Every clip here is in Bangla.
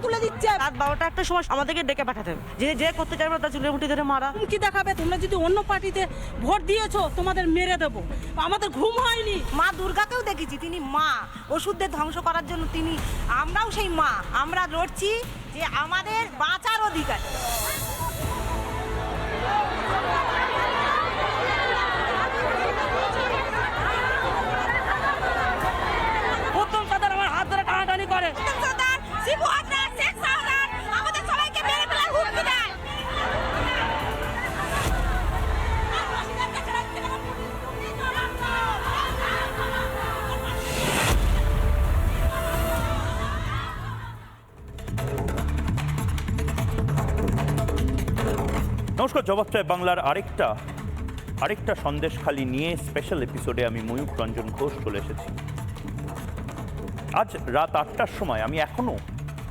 তুলে দিচ্ছে। রাত 12টা একটা সময় আমাদেরকে ডেকে পাঠাতেন, যে করতে চাইবে তার চুলের মুঠি ধরে মারা। কি দেখাবে? তোমরা যদি অন্য পার্টিতে ভোট দিয়েছো তোমাদের মেরে দেবো। আমাদের ঘুম হয়নি। মা দুর্গাকেও দেখেছি, তিনি মা, ওষুধদের ধ্বংস করার জন্য তিনি। আমরাও সেই মা, আমরা লড়ছি যে আমাদের বাঁচার অধিকার। উত্তম সরকার আমার হাত ধরে টানাটানি করে। আমাদের সবাইকে মেরে ফেলার হুমকি দেয়। নমস্কার, জবাব চাই বাংলার আরেকটা সন্দেশখালি নিয়ে স্পেশাল এপিসোডে আমি ময়ূখ রঞ্জন ঘোষ চলে এসেছি। আজ রাত 8টার সময়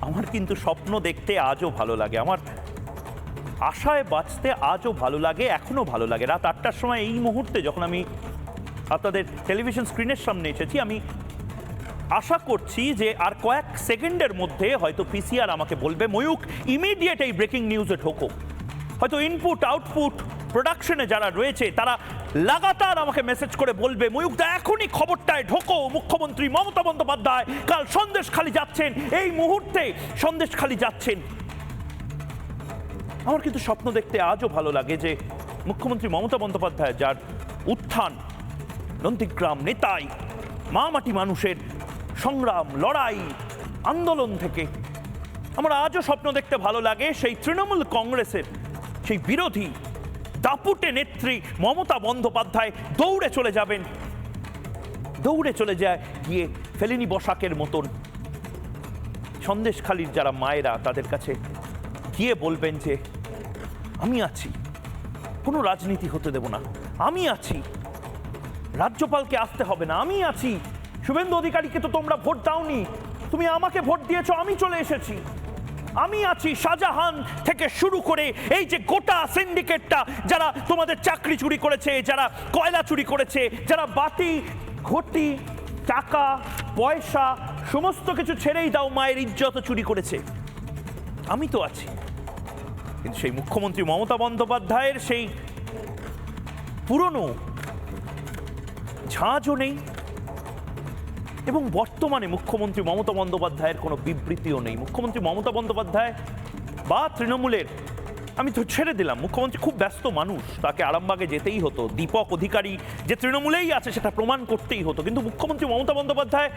আমার কিন্তু স্বপ্ন দেখতে আজও ভালো লাগে, আমার আশায় বাঁচতে আজও ভালো লাগে, এখনো ভালো লাগে। রাত 8টার সময় এই মুহূর্তে যখন আমি আপনাদের টেলিভিশন স্ক্রিনের সামনে এসেছি, আমি আশা করছি যে আর কয়েক সেকেন্ডের মধ্যে হয়তো পিসিআর আমাকে বলবে, ময়ূখ ইমিডিয়েট এই ব্রেকিং নিউজে ঢোকো। হয়তো ইনপুট আউটপুট প্রোডাকশনে যারা রয়েছে তারা লাগাতার আমাকে মেসেজ করে বলবে, ময়ূখ দা এখনই খবরটায় ঢোকো, মুখ্যমন্ত্রী মমতা বন্দ্যোপাধ্যায় কাল সন্দেশখালি যাচ্ছেন, এই মুহূর্তে সন্দেশখালি যাচ্ছেন। আমার কিন্তু স্বপ্ন দেখতে আজও ভালো লাগে যে মুখ্যমন্ত্রী মমতা বন্দ্যোপাধ্যায়, যার উত্থান নন্দীগ্রাম নেতাই মা মাটি মানুষের সংগ্রাম, লড়াই, আন্দোলন থেকে, আমার আজও স্বপ্ন দেখতে ভালো লাগে সেই তৃণমূল কংগ্রেসের সেই বিরোধী দাপুটে নেত্রী মমতা বন্দ্যোপাধ্যায় দৌড়ে চলে যায় গিয়ে ফেলিনি বসাকের মতন সন্দেশখালির যারা মায়েরা তাদের কাছে গিয়ে বলবেন যে আমি আছি, কোনো রাজনীতি হতে দেব না, আমি আছি, রাজ্যপালকে আসতে হবে না, আমি আছি, শুভেন্দু অধিকারীকে তো তোমরা ভোট দাওনি, তুমি আমাকে ভোট দিয়েছো, আমি চলে এসেছি, আমি আছি। শাহজাহান থেকে শুরু করে এই যে গোটা সিন্ডিকেটটা, যারা তোমাদের চাকরি চুরি করেছে, যারা কয়লা চুরি করেছে, যারা বাটি ঘটি টাকা পয়সা সমস্ত কিছু ছেড়েই দাও মায়ের ইজ্জত চুরি করেছে, আমি তো আছি। কিন্তু সেই মুখ্যমন্ত্রী মমতা বন্দ্যোপাধ্যায়ের সেই পুরনো ঝাঁঝও নেই, এবং বর্তমানে মুখ্যমন্ত্রী মমতা বন্দ্যোপাধ্যায়ের কোনো বিবৃতিও নেই। মুখ্যমন্ত্রী মমতা বন্দ্যোপাধ্যায় বা তৃণমূলের, আমি তো ছেড়ে দিলাম, মুখ্যমন্ত্রী খুব ব্যস্ত মানুষ, তাকে আরামবাগে যেতেই হতো, দীপক অধিকারী যে তৃণমূলেই আছে সেটা প্রমাণ করতেই হতো, কিন্তু মুখ্যমন্ত্রী মমতা বন্দ্যোপাধ্যায়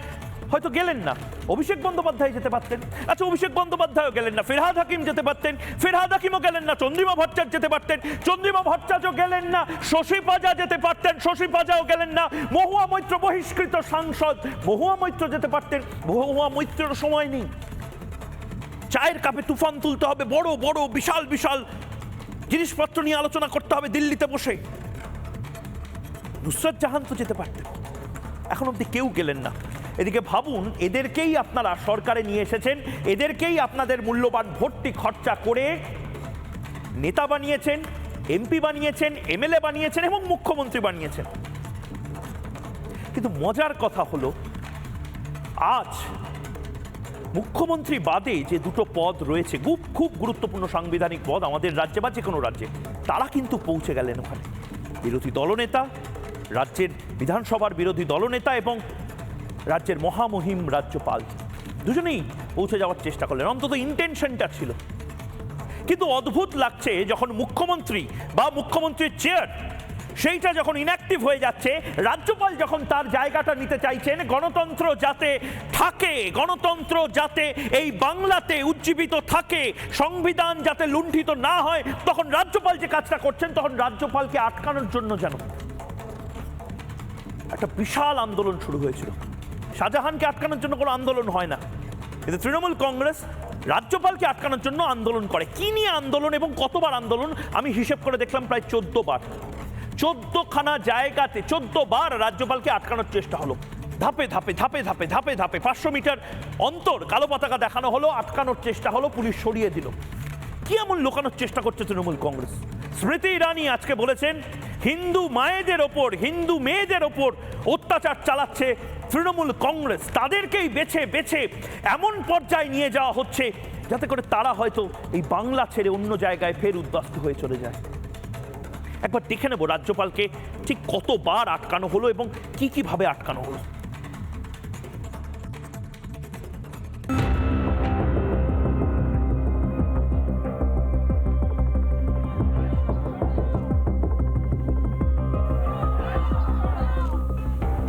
হয়তো গেলেন না। অভিষেক বন্দ্যোপাধ্যায় যেতে পারতেন, আচ্ছা অভিষেক বন্দ্যোপাধ্যায়ও গেলেন না। ফিরহাদ হাকিম যেতে পারতেন, ফিরহাদ হাকিমও গেলেন না। চন্দ্রিমা ভট্টাচার্য যেতে পারতেন, চন্দ্রিমা ভট্টাচার্য গেলেন না। শশী পাজা যেতে পারতেন, শশী পাজাও গেলেন না। মহুয়া মৈত্র বহিষ্কৃত সাংসদ, মহুয়া মৈত্র যেতে পারতেন, মহুয়া মৈত্রের সময় নেই। চায়ের কাপে তুফান তুলতে হবে, বড় বড় বিশাল বিশাল জিনিসপত্র নিয়ে আলোচনা করতে হবে দিল্লিতে বসে, নুসরাত জাহান তো যেতে পারতেন, এখন অব্দি কেউ গেলেন না। এদিকে ভাবুন, এদেরকেই আপনারা সরকারে নিয়ে এসেছেন, এদেরকেই আপনাদের মূল্যবান ভোটটি খরচা করে নেতা বানিয়েছেন, এমপি বানিয়েছেন, এমএলএ বানিয়েছেন এবং মুখ্যমন্ত্রী বানিয়েছেন। কিন্তু মজার কথা হলো, আজ মুখ্যমন্ত্রী বাদে যে দুটো পদ রয়েছে, খুব গুরুত্বপূর্ণ সাংবিধানিক পদ আমাদের রাজ্যে বা যে কোনো রাজ্যে, তারা কিন্তু পৌঁছে গেলেন ওখানে। বিরোধী দলনেতা, রাজ্যের বিধানসভার বিরোধী দলনেতা এবং রাজ্যের মহামহিম রাজ্যপাল, দুজনেই পৌঁছে যাওয়ার চেষ্টা করলেন, অন্তত ইন্টেনশনটা ছিল। কিন্তু অদ্ভুত লাগছে যখন মুখ্যমন্ত্রী বা মুখ্যমন্ত্রীর চেয়ার সেইটা যখন ইনঅ্যাক্টিভ হয়ে যাচ্ছে, রাজ্যপাল যখন তার জায়গাটা নিতে চাইছেন, গণতন্ত্র যাতে থাকে, গণতন্ত্র যাতে এই বাংলাতে উজ্জীবিত থাকে, সংবিধান যাতে লুণ্ঠিত না হয়, তখন রাজ্যপাল যে কাজটা করছেন, তখন রাজ্যপালকে আটকানোর জন্য যেন একটা বিশাল আন্দোলন শুরু হয়েছিল। শাহজাহানকে আটকানোর জন্য কোনো আন্দোলন হয় না, কিন্তু তৃণমূল কংগ্রেস রাজ্যপালকে আটকানোর জন্য আন্দোলন করে। কি নিয়ে আন্দোলন এবং কতবার আন্দোলন আমি হিসেব করে দেখলাম, প্রায় 14 বার, 14খানা জায়গাতে 14 বার রাজ্যপালকে আটকানোর চেষ্টা হলো। ধাপে ধাপে ধাপে ধাপে ধাপে ধাপে 500 মিটার অন্তর কালো পতাকা দেখানো হলো, আটকানোর চেষ্টা হলো, পুলিশ সরিয়ে দিল। কি এমন লুকানোর চেষ্টা করছে তৃণমূল কংগ্রেস? স্মৃতি ইরানি আজকে বলেছেন হিন্দু মায়েদের ওপর, হিন্দু মেয়েদের ওপর অত্যাচার চালাচ্ছে তৃণমূল কংগ্রেস, তাদেরকেই বেছে বেছে এমন পর্যায়ে নিয়ে যাওয়া হচ্ছে যাতে করে তারা হয়তো এই বাংলা ছেড়ে অন্য জায়গায় ফের উদ্বাস্তু হয়ে চলে যায়। একবার দেখে নেব রাজ্যপালকে ঠিক কতবার আটকানো হলো এবং কি কিভাবে আটকানো হলো।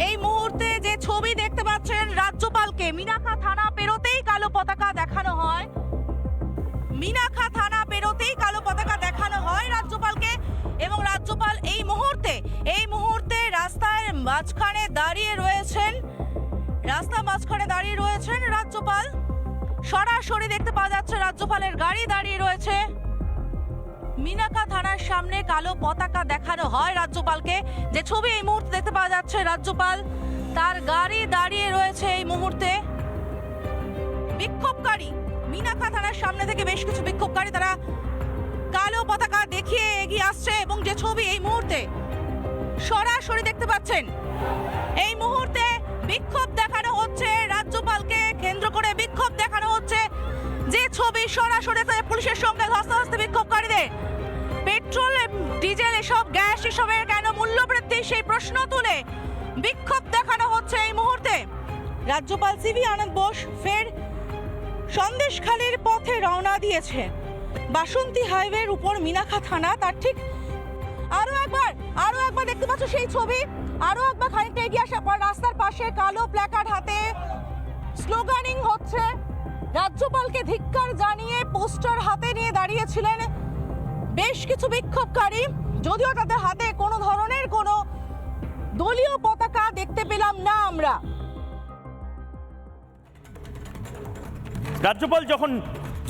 এই মুহূর্তে যে ছবি দেখতে পাচ্ছেন, রাজ্যপালকে মিনাখা থানা পেরোতেই কালো পতাকা দেখানো হয়। মিনাখা থানা পেরোতেই কালো পতাকা দেখানো হয় রাজ্যপালকে, এবং রাজ্যপাল এই মুহূর্তে রাস্তার মাঝখানে দাঁড়িয়ে রয়েছেন। রাজ্যপাল সরাসরি দেখতে পাওয়া যাচ্ছে রাজ্যপালের গাড়ি দাঁড়িয়ে রয়েছে। মিনাখা থানার সামনে কালো পতাকা দেখানো হয় রাজ্যপালকে। যে ছবি এই মুহূর্তে দেখতে পাওয়া যাচ্ছে, রাজ্যপাল তার গাড়ি দাঁড়িয়ে রয়েছে এই মুহূর্তে। বিক্ষোভকারী মিনাখা থানার সামনে থেকে বেশ কিছু বিক্ষোভকারী তারা কালো পতাকা দেখিয়ে এগিয়ে আসছে, এবং যে ছবি এই মুহূর্তে সরাসরি দেখতে পাচ্ছেন, এই মুহূর্তে বিক্ষোভ দেখানো হচ্ছে রাজ্যপালকে কেন্দ্র করে। বিক্ষোভ দেখানো হচ্ছে, যে ছবি সরাসরি পুলিশের সঙ্গে ধস্তাধস্তি বিক্ষোভকারীদের। পেট্রোল, ডিজেল, এসব গ্যাস, এসবের কেন মূল্য বৃদ্ধি, সেই প্রশ্ন তুলে বিক্ষোভ দেখানো হচ্ছে এই মুহূর্তে। রাজ্যপাল সিভি আনন্দ বোস ফের সন্দেশখালীর পথে রওনা দিয়েছে। বাসন্তী হাইওয়ের উপর মিনাখা থানা, তার ঠিক আরো একবার দেখতে পাচ্ছ সেই ছবি। আরো একবার খানিকটা এগিয়ে আসার পর রাস্তার পাশে কালো প্ল্যাকার্ড হাতে স্লোগানিং হচ্ছে। রাজ্যপালকে ধিক্কার জানিয়ে পোস্টার হাতে নিয়ে দাঁড়িয়েছিলেন বেশ কিছু বিক্ষোভকারী, যদিও তাদের হাতে কোনো ধরনের কোনো দলীয় পতাকা দেখতে পেলাম না আমরা। রাজ্যপাল যখন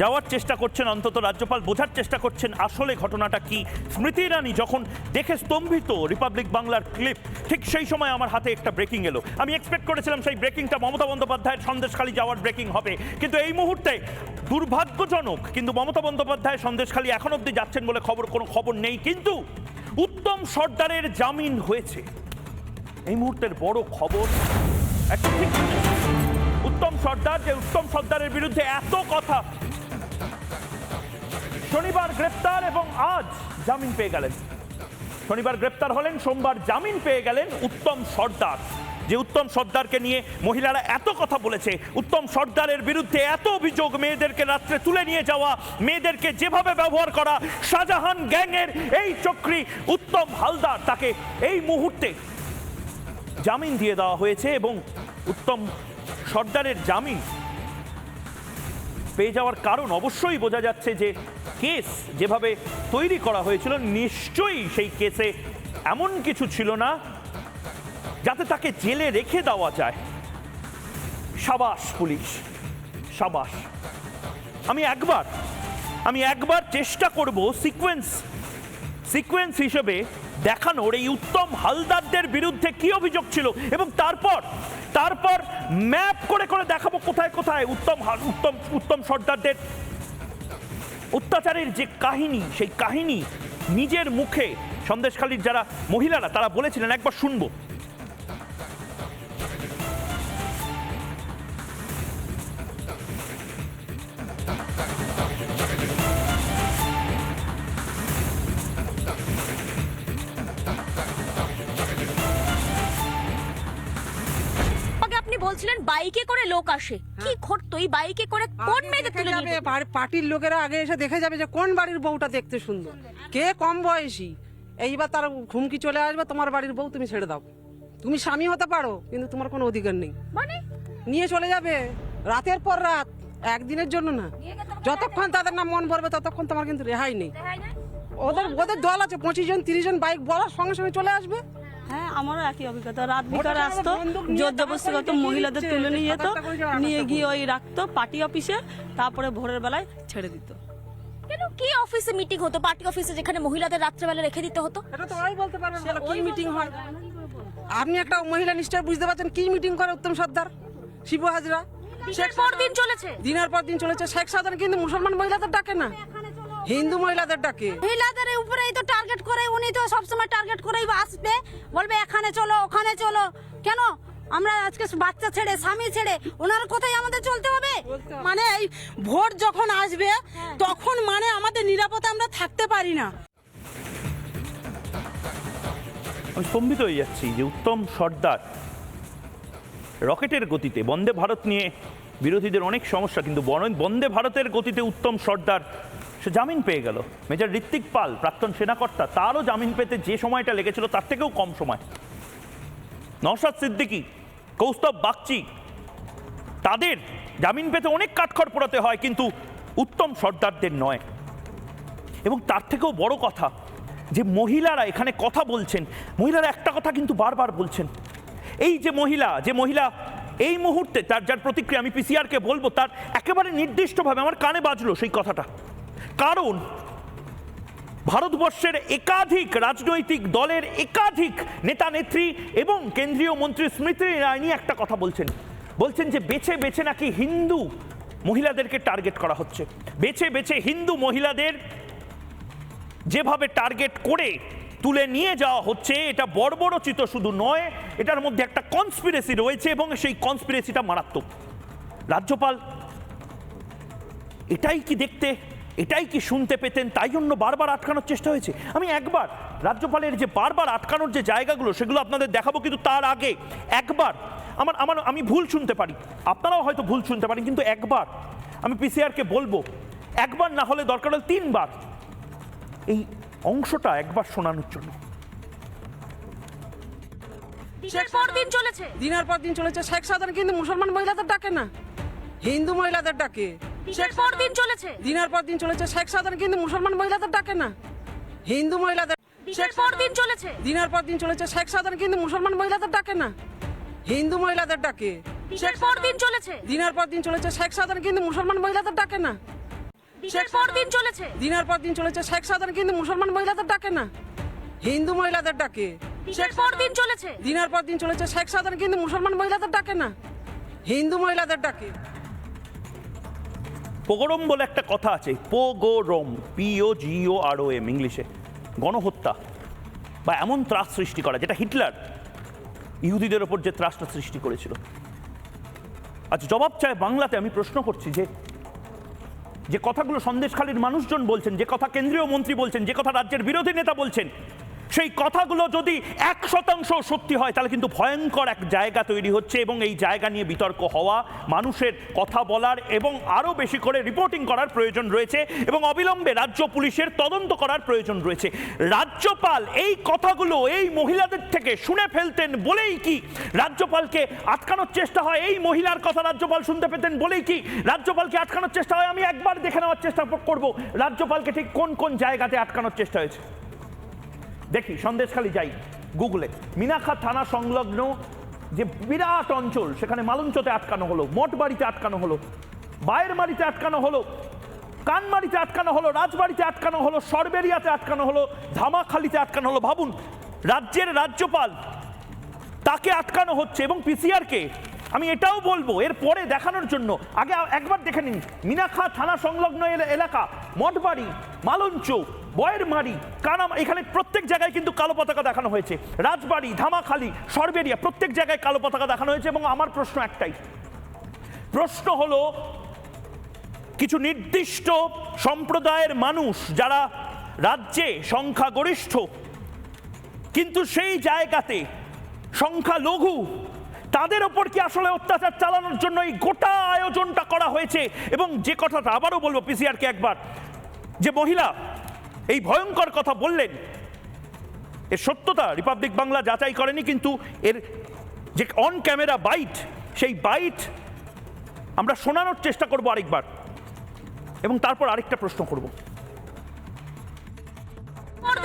যাওয়ার চেষ্টা করছেন, অন্তত রাজ্যপাল বোঝার চেষ্টা করছেন আসলে ঘটনাটা কি। স্মৃতি ইরানি যখন দেখে স্তম্ভিত রিপাবলিক বাংলার ক্লিপ, ঠিক সেই সময় আমার হাতে একটা ব্রেকিং এলো। আমি এক্সপেক্ট করেছিলাম সেই ব্রেকিংটা মমতা বন্দ্যোপাধ্যায়ের সন্দেশখালী যাওয়ার ব্রেকিং হবে, কিন্তু এই মুহূর্তে দুর্ভাগ্যজনক, কিন্তু মমতা বন্দ্যোপাধ্যায় সন্দেশখালী এখন অব্দি যাচ্ছেন বলে কোনো খবর নেই। কিন্তু উত্তম সর্দারের জামিন হয়েছে, এই মুহূর্তের বড় খবর। একটা ঠিক উত্তম সর্দারের বিরুদ্ধে এত কথা, শনিবার গ্রেপ্তার এবং আজ জামিন পেয়ে গেলেন। শনিবার গ্রেপ্তার হলেন, সোমবার জামিন পেয়ে গেলেন উত্তম সর্দার। যে উত্তম সর্দারকে নিয়ে মহিলারা এত কথা বলেছে, উত্তম সর্দারের বিরুদ্ধে এত অভিযোগ, মেয়েদেরকে রাত্রে তুলে নিয়ে যাওয়া, মেয়েদেরকে যেভাবে ব্যবহার করা, শাহজাহান গ্যাংয়ের এই চক্রী উত্তম হালদার, তাকে এই মুহূর্তে জামিন দিয়ে দেওয়া হয়েছে। এবং উত্তম সর্দারের জামিন পেয়ে যাওয়ার কারণ অবশ্যই বোঝা যাচ্ছে যে কেস যেভাবে তৈরি করা হয়েছিল, নিশ্চয়ই সেই কেসে এমন কিছু ছিল না যাতে তাকে জেলে রেখে দেওয়া যায়। সাবাস পুলিশ, সাবাস। আমি একবার চেষ্টা করব সিকোয়েন্স হিসেবে দেখানোর এই উত্তম হালদারদের বিরুদ্ধে কি অভিযোগ ছিল, এবং তারপর ম্যাপ করে দেখাবো কোথায় কোথায় উত্তম সর্দারদের অত্যাচারের যে কাহিনী, সেই কাহিনী নিজের মুখে সন্দেশখালীর যারা মহিলারা তারা বলেছিলেন। একবার শুনবো। বলছিলেন বাইকে করে লোক আসে, কি ঘটতো এই বাইকে করে? কোন মেয়েদের তুলে নিয়ে যাবে? পার্টির লোকেরা আগে এসে দেখে যাবে যে কোন বাড়ির বউটা দেখতে সুন্দর, কে কম বয়সী। এইবার তার ঘুমকি চলে আসবে, তোমার বাড়ির বউ তুমি ছেড়ে দাও, তুমি স্বামী হতে পারো কিন্তু তোমার কোনো অধিকার নেই। মানে নিয়ে চলে যাবে রাতের পর রাত, একদিনের জন্য না। যতক্ষণ তাদের নাম মন ভরবে ততক্ষণ তোমার কিন্তু রেহাই নেই। ওদের দল আছে 25 জন 30 জন, বাইক বলার সঙ্গে সঙ্গে চলে আসবে। হ্যাঁ, আমারও একই অভিজ্ঞতা। রাত বিকালে আসতো, জোর জবরদস্তি করতো, মহিলাদের তুলে নিয়ে যেত, নিয়ে গিয়ে ওই রাখতো পার্টি অফিসে, তারপরে ভোরের বেলায় ছেড়ে দিত। কেন, কি অফিসে মিটিং হতো? পার্টি অফিসে, যেখানে মহিলাদের রাত্রেবেলা রেখে দিতে হতো। এটা তো ওই বলতে পারবেন কি মিটিং হয়। আপনি একটা মহিলা নিশ্চয় বুঝতে পারছেন কি মিটিং করে উত্তম সর্দার, শিবু হাজরা। দিনের পর দিন চলেছে। শেখ সাধারণ কিন্তু মুসলমান মহিলাদের ডাকে না, হিন্দু মহিলাদের ডাকে। মহিলাদের উপরেই তো টার্গেট করে, উনি তো সবসময় টার্গেট করেই আসবে, বলবে এখানে চলো ওখানে চলো। কেন আমরা আজকে বাচ্চা ছেড়ে স্বামী ছেড়ে ওনার কথাই আমাদের চলতে হবে। মানে এই ভোট যখন আসবে তখন মানে আমাদের নিরাপদে আমরা থাকতে পারি না। আমি স্তম্ভিত হয়ে যাচ্ছি যে উত্তম সর্দার রকেটের গতিতে, বন্দে ভারত নিয়ে বিরোধীদের অনেক সমস্যা, কিন্তু বন্দে ভারতের গতিতে উত্তম সর্দার সে জামিন পেয়ে গেল। মেজর ঋত্বিক পাল, প্রাক্তন সেনাকর্তা, তারও জামিন পেতে যে সময়টা লেগেছিল তার থেকেও কম সময়। নওশাদ সিদ্দিকী, কৌস্তব বাগচি, তাদের জামিন পেতে অনেক কাঠখড় পোড়াতে হয়, কিন্তু উত্তম সর্দারদের নয়। এবং তার থেকেও বড় কথা যে মহিলারা এখানে কথা বলছেন, মহিলারা একটা কথা কিন্তু বারবার বলছেন, এই যে মহিলা এই মুহূর্তে যার প্রতিক্রিয়া আমি পিসিআরকে বলবো, তার একেবারে নির্দিষ্টভাবে আমার কানে বাজলো সেই কথাটা। কারণ ভারতবর্ষের একাধিক রাজনৈতিক দলের একাধিক নেতা নেত্রী এবং কেন্দ্রীয় মন্ত্রী স্মৃতি ইরানি একটা কথা বলছেন যে বেছে বেছে নাকি হিন্দু মহিলাদেরকে টার্গেট করা হচ্ছে, বেছে বেছে হিন্দু মহিলাদের যেভাবে টার্গেট করে তুলে নিয়ে যাওয়া হচ্ছে, এটা বর্বরচিত শুধু নয়, এটার মধ্যে একটা কনস্পিরেসি রয়েছে এবং সেই কনস্পিরেসিটা মারাত্মক। রাজ্যপাল এটাই কি দেখতে, এটাই কি শুনতে পেতেন, তাই জন্য বারবার আটকানোর চেষ্টা হয়েছে? আমি একবার রাজ্যপালের যে বারবার আটকানোর যে জায়গাগুলো সেগুলো আপনাদের দেখাবো, কিন্তু তার আগে একবার আমি ভুল শুনতে পারি, আপনারাও হয়তো ভুল শুনতে পারেন, কিন্তু একবার আমি পিসিআরকে বলবো, একবার না হলে দরকার হলে 3 বার এই অংশটা একবার শোনানোর জন্য। দিনের পর দিন চলেছে, দিনের পর দিন চলেছে। শেখ সাধারণ কিন্তু মুসলমান মহিলাদের ডাকে না, হিন্দু মহিলাদের ডাকে। দিনের পর দিন চলেছে, দিনের পর দিন চলেছে। শেখ সাধারণ কিন্তু মুসলমান মহিলাদের ডাকে না, হিন্দু মহিলাদের। দিনের পর দিন চলেছে, দিনের পর দিন চলেছে। শেখ সাধারণ কিন্তু মুসলমান মহিলাদের ডাকে না, হিন্দু মহিলাদের ডাকে। দিনের পর দিন চলেছে, দিনের পর দিন চলেছে। শেখ সাধারণ কিন্তু মুসলমান মহিলাদের ডাকে না, দিনের পর দিন চলেছে, দিনের পর দিন চলেছে। শেখ সাধারণ কিন্তু মুসলমান মহিলাদের ডাকে না, হিন্দু মহিলাদের ডাকে। দিনের পর দিন চলেছে, দিনের পর দিন চলেছে। শেখ সাধারণ কিন্তু মুসলমান মহিলাদের ডাকে না, হিন্দু মহিলাদের ডাকে। পোগরম বলে একটা কথা আছে, পোগরম, POGOROM ইংলিশে, গণহত্যা বা এমন ত্রাস সৃষ্টি করা, যেটা হিটলার ইহুদিদের ওপর যে ত্রাসটা সৃষ্টি করেছিল। আজ জবাব চায় বাংলাতে। আমি প্রশ্ন করছি যে কথাগুলো সন্দেশখালীর মানুষজন বলছেন, যে কথা কেন্দ্রীয় মন্ত্রী বলছেন, যে কথা রাজ্যের বিরোধী নেতা বলছেন, সেই কথাগুলো যদি 1% সত্যি হয় তাহলে কিন্তু ভয়ঙ্কর এক জায়গা তৈরি হচ্ছে এবং এই জায়গা নিয়ে বিতর্ক হওয়া, মানুষের কথা বলার এবং আরও বেশি করে রিপোর্টিং করার প্রয়োজন রয়েছে এবং অবিলম্বে রাজ্য পুলিশের তদন্ত করার প্রয়োজন রয়েছে। রাজ্যপাল এই কথাগুলো এই মহিলাদের থেকে শুনে ফেলতেন বলেই কি রাজ্যপালকে আটকানোর চেষ্টা হয়? এই মহিলার কথা রাজ্যপাল শুনতে পেতেন বলেই কি রাজ্যপালকে আটকানোর চেষ্টা হয়? আমি একবার দেখে নেওয়ার চেষ্টা করব রাজ্যপালকে ঠিক কোন কোন জায়গাতে আটকানোর চেষ্টা হয়েছে। দেখি, সন্দেশখালী যাই, গুগলে মিনাখা থানা সংলগ্ন যে বিরাট অঞ্চল, সেখানে মালঞ্চতে আটকানো হলো, মঠবাড়িতে আটকানো হলো, বায়ের বাড়িতে আটকানো হলো, কানমারিতে আটকানো হলো, রাজবাড়িতে আটকানো হলো, সরবেরিয়াতে আটকানো হলো, ধামাখালিতে আটকানো হলো। ভাবুন, রাজ্যের রাজ্যপাল, তাকে আটকানো হচ্ছে। এবং পিসিআরকে আমি এটাও বলবো এর পরে দেখানোর জন্য, আগে একবার দেখে নিন মিনাখা থানা সংলগ্ন এলাকা, মঠবাড়ি, মালঞ্চ, বয়েরমারি, কানাম, এখানে প্রত্যেক জায়গায় কিন্তু কালো পতাকা দেখানো হয়েছে। রাজবাড়ি, ধামাখালি, সরবেরিয়া, প্রত্যেক জায়গায় কালো পতাকা দেখানো হয়েছে। এবং আমার প্রশ্ন একটাই, প্রশ্ন হলো কিছু নির্দিষ্ট সম্প্রদায়ের মানুষ যারা রাজ্যে সংখ্যাগরিষ্ঠ, কিন্তু সেই জায়গাতে সংখ্যালঘু, তাদের ওপর কি আসলে অত্যাচার চালানোর জন্য এই গোটা আয়োজনটা করা হয়েছে? এবং যে কথাটা আবারও বলবো পিসিআরকে একবার, যে মহিলা এই ভয়ঙ্কর কথা বললেন, এর সত্যতা রিপাবলিক বাংলা যাচাই করেনি, কিন্তু এর যে অন ক্যামেরা বাইট, সেই বাইট আমরা শোনানোর চেষ্টা করব আরেকবার এবং তারপর আরেকটা প্রশ্ন করব।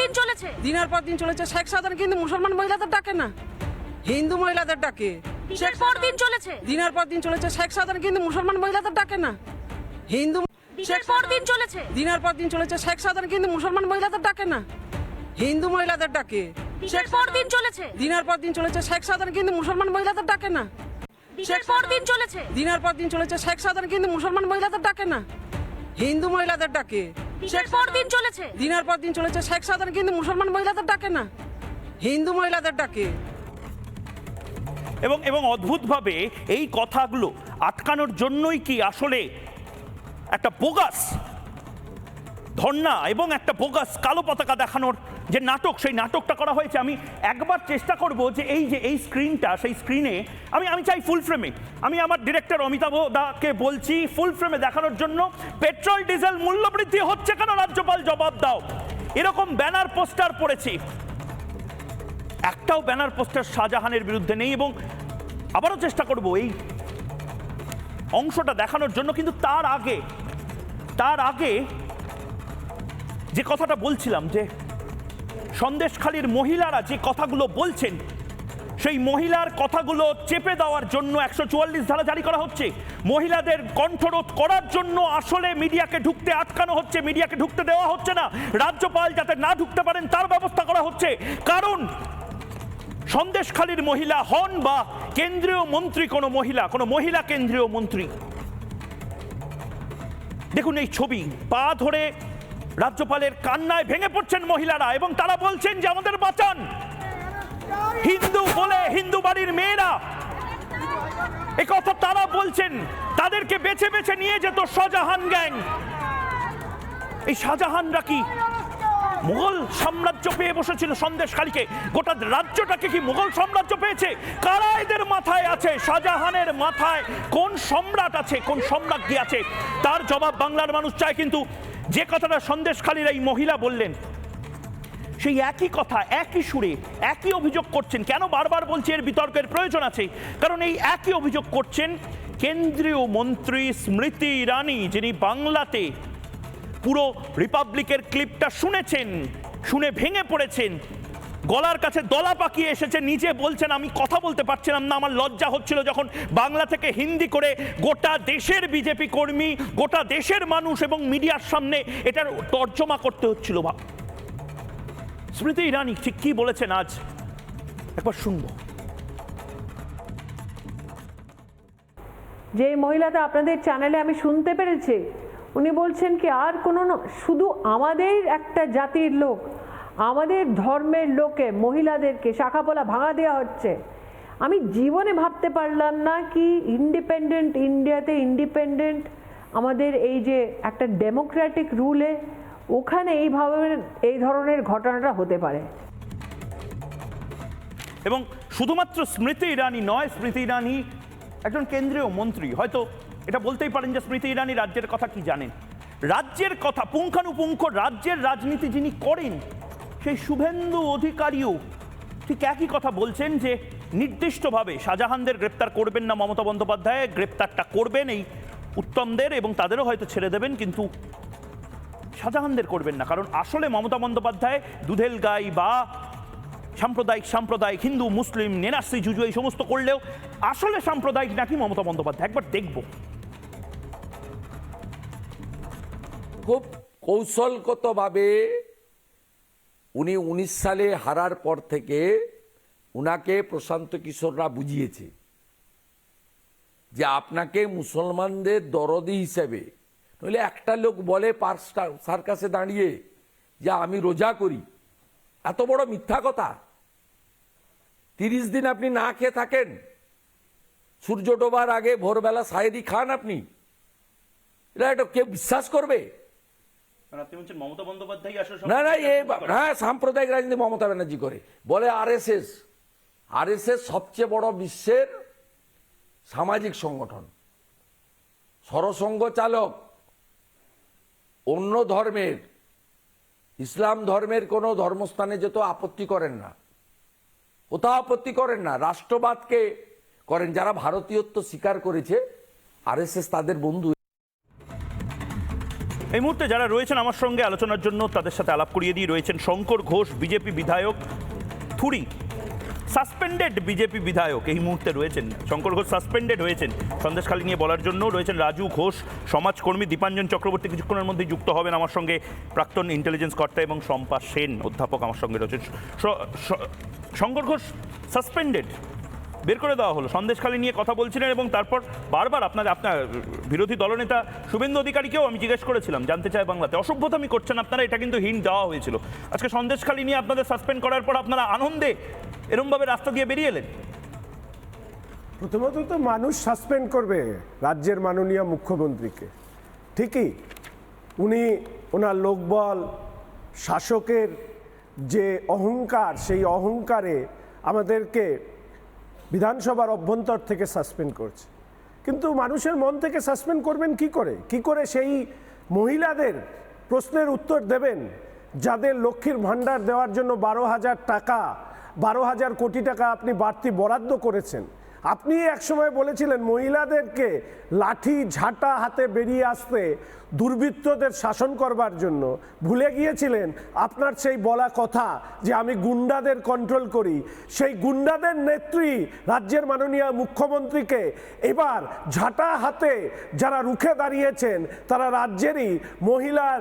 দিন চলেছে, দিনের পর দিন চলেছে। শেখ সাধারণ কিন্তু মুসলমান মহিলাদের ডাকে না, হিন্দু মহিলাদের ডাকে। দিনের পর দিন চলেছে, দিনের পর দিন চলেছে। শেখ সাধারণ কিন্তু মুসলমান মহিলাদের ডাকে না, হিন্দু। দিনের পর দিন চলেছে, দিনের পর দিন চলেছে। শেখ সাধারণ কিন্তু মুসলমান মহিলাদের ডাকে না, হিন্দু মহিলাদের ডাকে। দিনের পর দিন চলেছে, দিনের পর দিন চলেছে। শেখ সাধারণ কিন্তু মুসলমান মহিলাদের ডাকে না, দিনের পর দিন চলেছে, দিনের পর দিন চলেছে। শেখ সাধারণ কিন্তু মুসলমান মহিলাদের ডাকে না, হিন্দু মহিলাদের ডাকে। দিনের পর দিন চলেছে, দিনের পর দিন চলেছে। শেখ সাধারণ কিন্তু মুসলমান মহিলাদের ডাকে না, হিন্দু মহিলাদের ডাকে। এবং অদ্ভুতভাবে এই কথাগুলো আটকানোর জন্যই কি আসলে একটা বোগাস ধর্ণা এবং একটা বোগাস কালো পতাকা দেখানোর যে নাটক, সেই নাটকটা করা হয়েছে। আমি একবার চেষ্টা করব যে এই স্ক্রিনটা, সেই স্ক্রিনে আমি চাই ফুল ফ্রেমে, আমি আমার ডিরেক্টর অমিতাভ দাকে বলছি ফুল ফ্রেমে দেখানোর জন্য। পেট্রোল ডিজেল মূল্য বৃদ্ধি হচ্ছে কেন, রাজ্যপাল জবাব দাও। এরকম ব্যানার পোস্টার পড়েছি, একটাও ব্যানার পোস্টার শাহজাহানের বিরুদ্ধে নেই। এবং আবারও চেষ্টা করব এই অংশটা দেখানোর জন্য, কিন্তু তার আগে যে কথাটা বলছিলাম, যে সন্দেশখালীর মহিলারা যে কথাগুলো বলছেন, সেই মহিলার কথাগুলো চেপে দেওয়ার জন্য 144 ধারা জারি করা হচ্ছে। মহিলাদের কণ্ঠরোধ করার জন্য আসলে মিডিয়াকে ঢুকতে আটকানো হচ্ছে, মিডিয়াকে ঢুকতে দেওয়া হচ্ছে না। রাজ্যপাল যাতে না ঢুকতে পারেন তার ব্যবস্থা করা হচ্ছে। কারণ সন্দেশখালীর মহিলা হন বা কেন্দ্রীয় মন্ত্রী কোনো মহিলা কেন্দ্রীয় মন্ত্রী, দেখুন এই ছবি, পা ধরে রাজ্যপালের কান্নায় ভেঙে পড়ছেন মহিলারা এবং তারা বলছেন যে আমাদের বাঁচান। হিন্দু বলে হিন্দু বাড়ির মেয়েরা একথা তারা বলছেন, তাদেরকে বেছে বেছে নিয়ে যেত শাহজাহান গ্যাং। এই শাহজাহানরা কি মুঘল সাম্রাজ্য পেয়ে বসেছিল সন্দেশখালীকে? গোটা রাজ্যটাকে কি মুঘল সাম্রাজ্য পেয়েছে? কারা এদের মাথায় আছে? শাহজাহানের মাথায় কোন সম্রাট আছে, কোন সম্রাজ্ঞী আছে? তার জবাব বাংলার মানুষ চায়। কিন্তু যে কথাটা সন্দেশখালীর এই মহিলা বললেন, সেই একই কথা, একই সুরে, একই অভিযোগ করছেন। কেন বারবার বলছি এর বিতর্কের প্রয়োজন আছে? কারণ এই একই অভিযোগ করছেন কেন্দ্রীয় মন্ত্রী স্মৃতি ইরানি, যিনি বাংলাতে পুরো রিপাবলিকের ক্লিপটা শুনেছেন, শুনে ভেঙে পড়েছেন, গলার কাছে দলা পাকিয়ে এসেছে, নিজে বলছেন আমি কথা বলতে পারছিলাম না, আমার লজ্জা হচ্ছিল যখন বাংলা থেকে হিন্দি করে গোটা দেশের বিজেপি কর্মী, গোটা দেশের মানুষ এবং মিডিয়ার সামনে এটার তর্জমা করতে হচ্ছিল। স্মৃতি ইরানি ঠিক কি বলেছেন আজ একবার শুনবো। যে মহিলাটা আপনাদের চ্যানেলে আমি শুনতে পেরেছি, উনি বলছেন কি আর কোনো শুধু আমাদের একটা জাতির লোক, আমাদের ধর্মের লোকে মহিলাদেরকে শাখাপলা ভাঙা দেওয়া হচ্ছে। আমি জীবনে ভাবতে পারলাম না কি ইন্ডিপেন্ডেন্ট ইন্ডিয়াতে, ইন্ডিপেন্ডেন্ট আমাদের এই যে একটা ডেমোক্রেটিক রুলে, ওখানে এইভাবে এই ধরনের ঘটনাটা হতে পারে। এবং শুধুমাত্র স্মৃতি ইরানি নয়, স্মৃতি ইরানি একজন কেন্দ্রীয় মন্ত্রী, হয়তো এটা বলতেই পারেন যে স্মৃতি ইরানি রাজ্যের কথা কি জানেন। রাজ্যের কথা পুঙ্খানুপুঙ্খ রাজ্যের রাজনীতি যিনি করেন, সেই শুভেন্দু অধিকারীও ঠিক একই কথা বলছেন যে নির্দিষ্টভাবে শাহজাহানদের গ্রেপ্তার করবেন না মমতা বন্দ্যোপাধ্যায়, গ্রেপ্তারটা করবেন এই উত্তমদের এবং তাদেরও হয়তো ছেড়ে দেবেন, কিন্তু শাহজাহানদের করবেন না। কারণ আসলে মমতা বন্দ্যোপাধ্যায় দুধেল গাই বা সাম্প্রদায়িক হিন্দু মুসলিম নেনাসি জুজু এই সমস্ত করলেও আসলে সাম্প্রদায়িক নাকি মমতা বন্দ্যোপাধ্যায়, একবার দেখব। খুব কৌশলগতভাবে উনি 19 সালে হারার পর থেকে উনাকে প্রশান্ত কিশোররা বুঝিয়েছে যে আপনাকে মুসলমানদের দরদি হিসেবে, নইলে একটা লোক বলে পার্ক সার্কাসে দাঁড়িয়ে যে আমি রোজা করি, এত বড় মিথ্যা কথা। 30 দিন আপনি না খেয়ে থাকেন, সূর্য ডোবার আগে ভোরবেলা সাহেরি খান আপনি, এটা একটা কেউ বিশ্বাস করবে? না না, হ্যাঁ সাম্প্রদায়িক রাজনীতি মমতা ব্যানার্জি করে। বলে আরএসএস সবচেয়ে বড় বিশ্বের সামাজিক সংগঠন, সরসংঘ চালক, অন্য ধর্মের, ইসলাম ধর্মের কোনো ধর্মস্থানে যেত আপত্তি করেন না, কোথাও আপত্তি করেন না, রাষ্ট্রবাদকে করেন। যারা ভারতীয়ত্ব স্বীকার করেছে আরএসএস তাদের বন্ধু। এই মুহূর্তে যারা রয়েছেন আমার সঙ্গে আলোচনার জন্য, তাদের সাথে আলাপ করিয়ে দিয়ে রয়েছেন শঙ্কর ঘোষ, বিজেপি বিধায়ক, থুরি সাসপেন্ডেড বিজেপি বিধায়ক এই মুহূর্তে রয়েছেন। শঙ্কর ঘোষ সাসপেন্ডেড হয়েছেন সন্দেশখালী নিয়ে বলার জন্য। রয়েছেন রাজু ঘোষ, সমাজকর্মী, দীপাঞ্জন চক্রবর্তী কিছুক্ষণের মধ্যে যুক্ত হবেন আমার সঙ্গে, প্রাক্তন ইন্টেলিজেন্স কর্তা, এবং শম্পা সেন অধ্যাপক আমার সঙ্গে রয়েছেন। শঙ্কর ঘোষ সাসপেন্ডেড, বের করে দেওয়া হলো, সন্দেশখালী নিয়ে কথা বলছিলেন এবং তারপর বারবার আপনার বিরোধী দলনেতা শুভেন্দু অধিকারীকেও আমি জিজ্ঞেস করেছিলাম, জানতে চাই বাংলাতে অসভ্যতামি করছেন আপনারা, এটা কিন্তু হিন্ট দেওয়া হয়েছিল। আজকে সন্দেশখালী নিয়ে আপনাদের সাসপেন্ড করার পর আপনারা আনন্দে এরমভাবে রাস্তা দিয়ে বেরিয়ে এলেন। প্রথমত তো মানুষ সাসপেন্ড করবে রাজ্যের মাননীয় মুখ্যমন্ত্রীকে, ঠিকই। উনি ওনার লোকবল, শাসকের যে অহংকার, সেই অহংকারে আমাদেরকে বিধানসভার অভ্যন্তর থেকে সাসপেন্ড করছে। কিন্তু মানুষের মন থেকে সাসপেন্ড করবেন কি করে সেই মহিলাদের প্রশ্নের উত্তর দেবেন যাদের লক্ষ্মীর ভাণ্ডার দেওয়ার জন্য 12,000 কোটি টাকা আপনি বাড়তি বরাদ্দ করেছেন। আপনি একসময় বলেছিলেন মহিলাদেরকে লাঠি ঝাঁটা হাতে বেরিয়ে আসতে দুর্বৃত্তদের শাসন করবার জন্য। ভুলে গিয়েছিলেন আপনার সেই বলা কথা যে আমি গুন্ডাদের কন্ট্রোল করি। সেই গুন্ডাদের নেত্রী রাজ্যের মাননীয় মুখ্যমন্ত্রীকে এবার ঝাঁটা হাতে যারা রুখে দাঁড়িয়েছেন তারা রাজ্যেরই মহিলার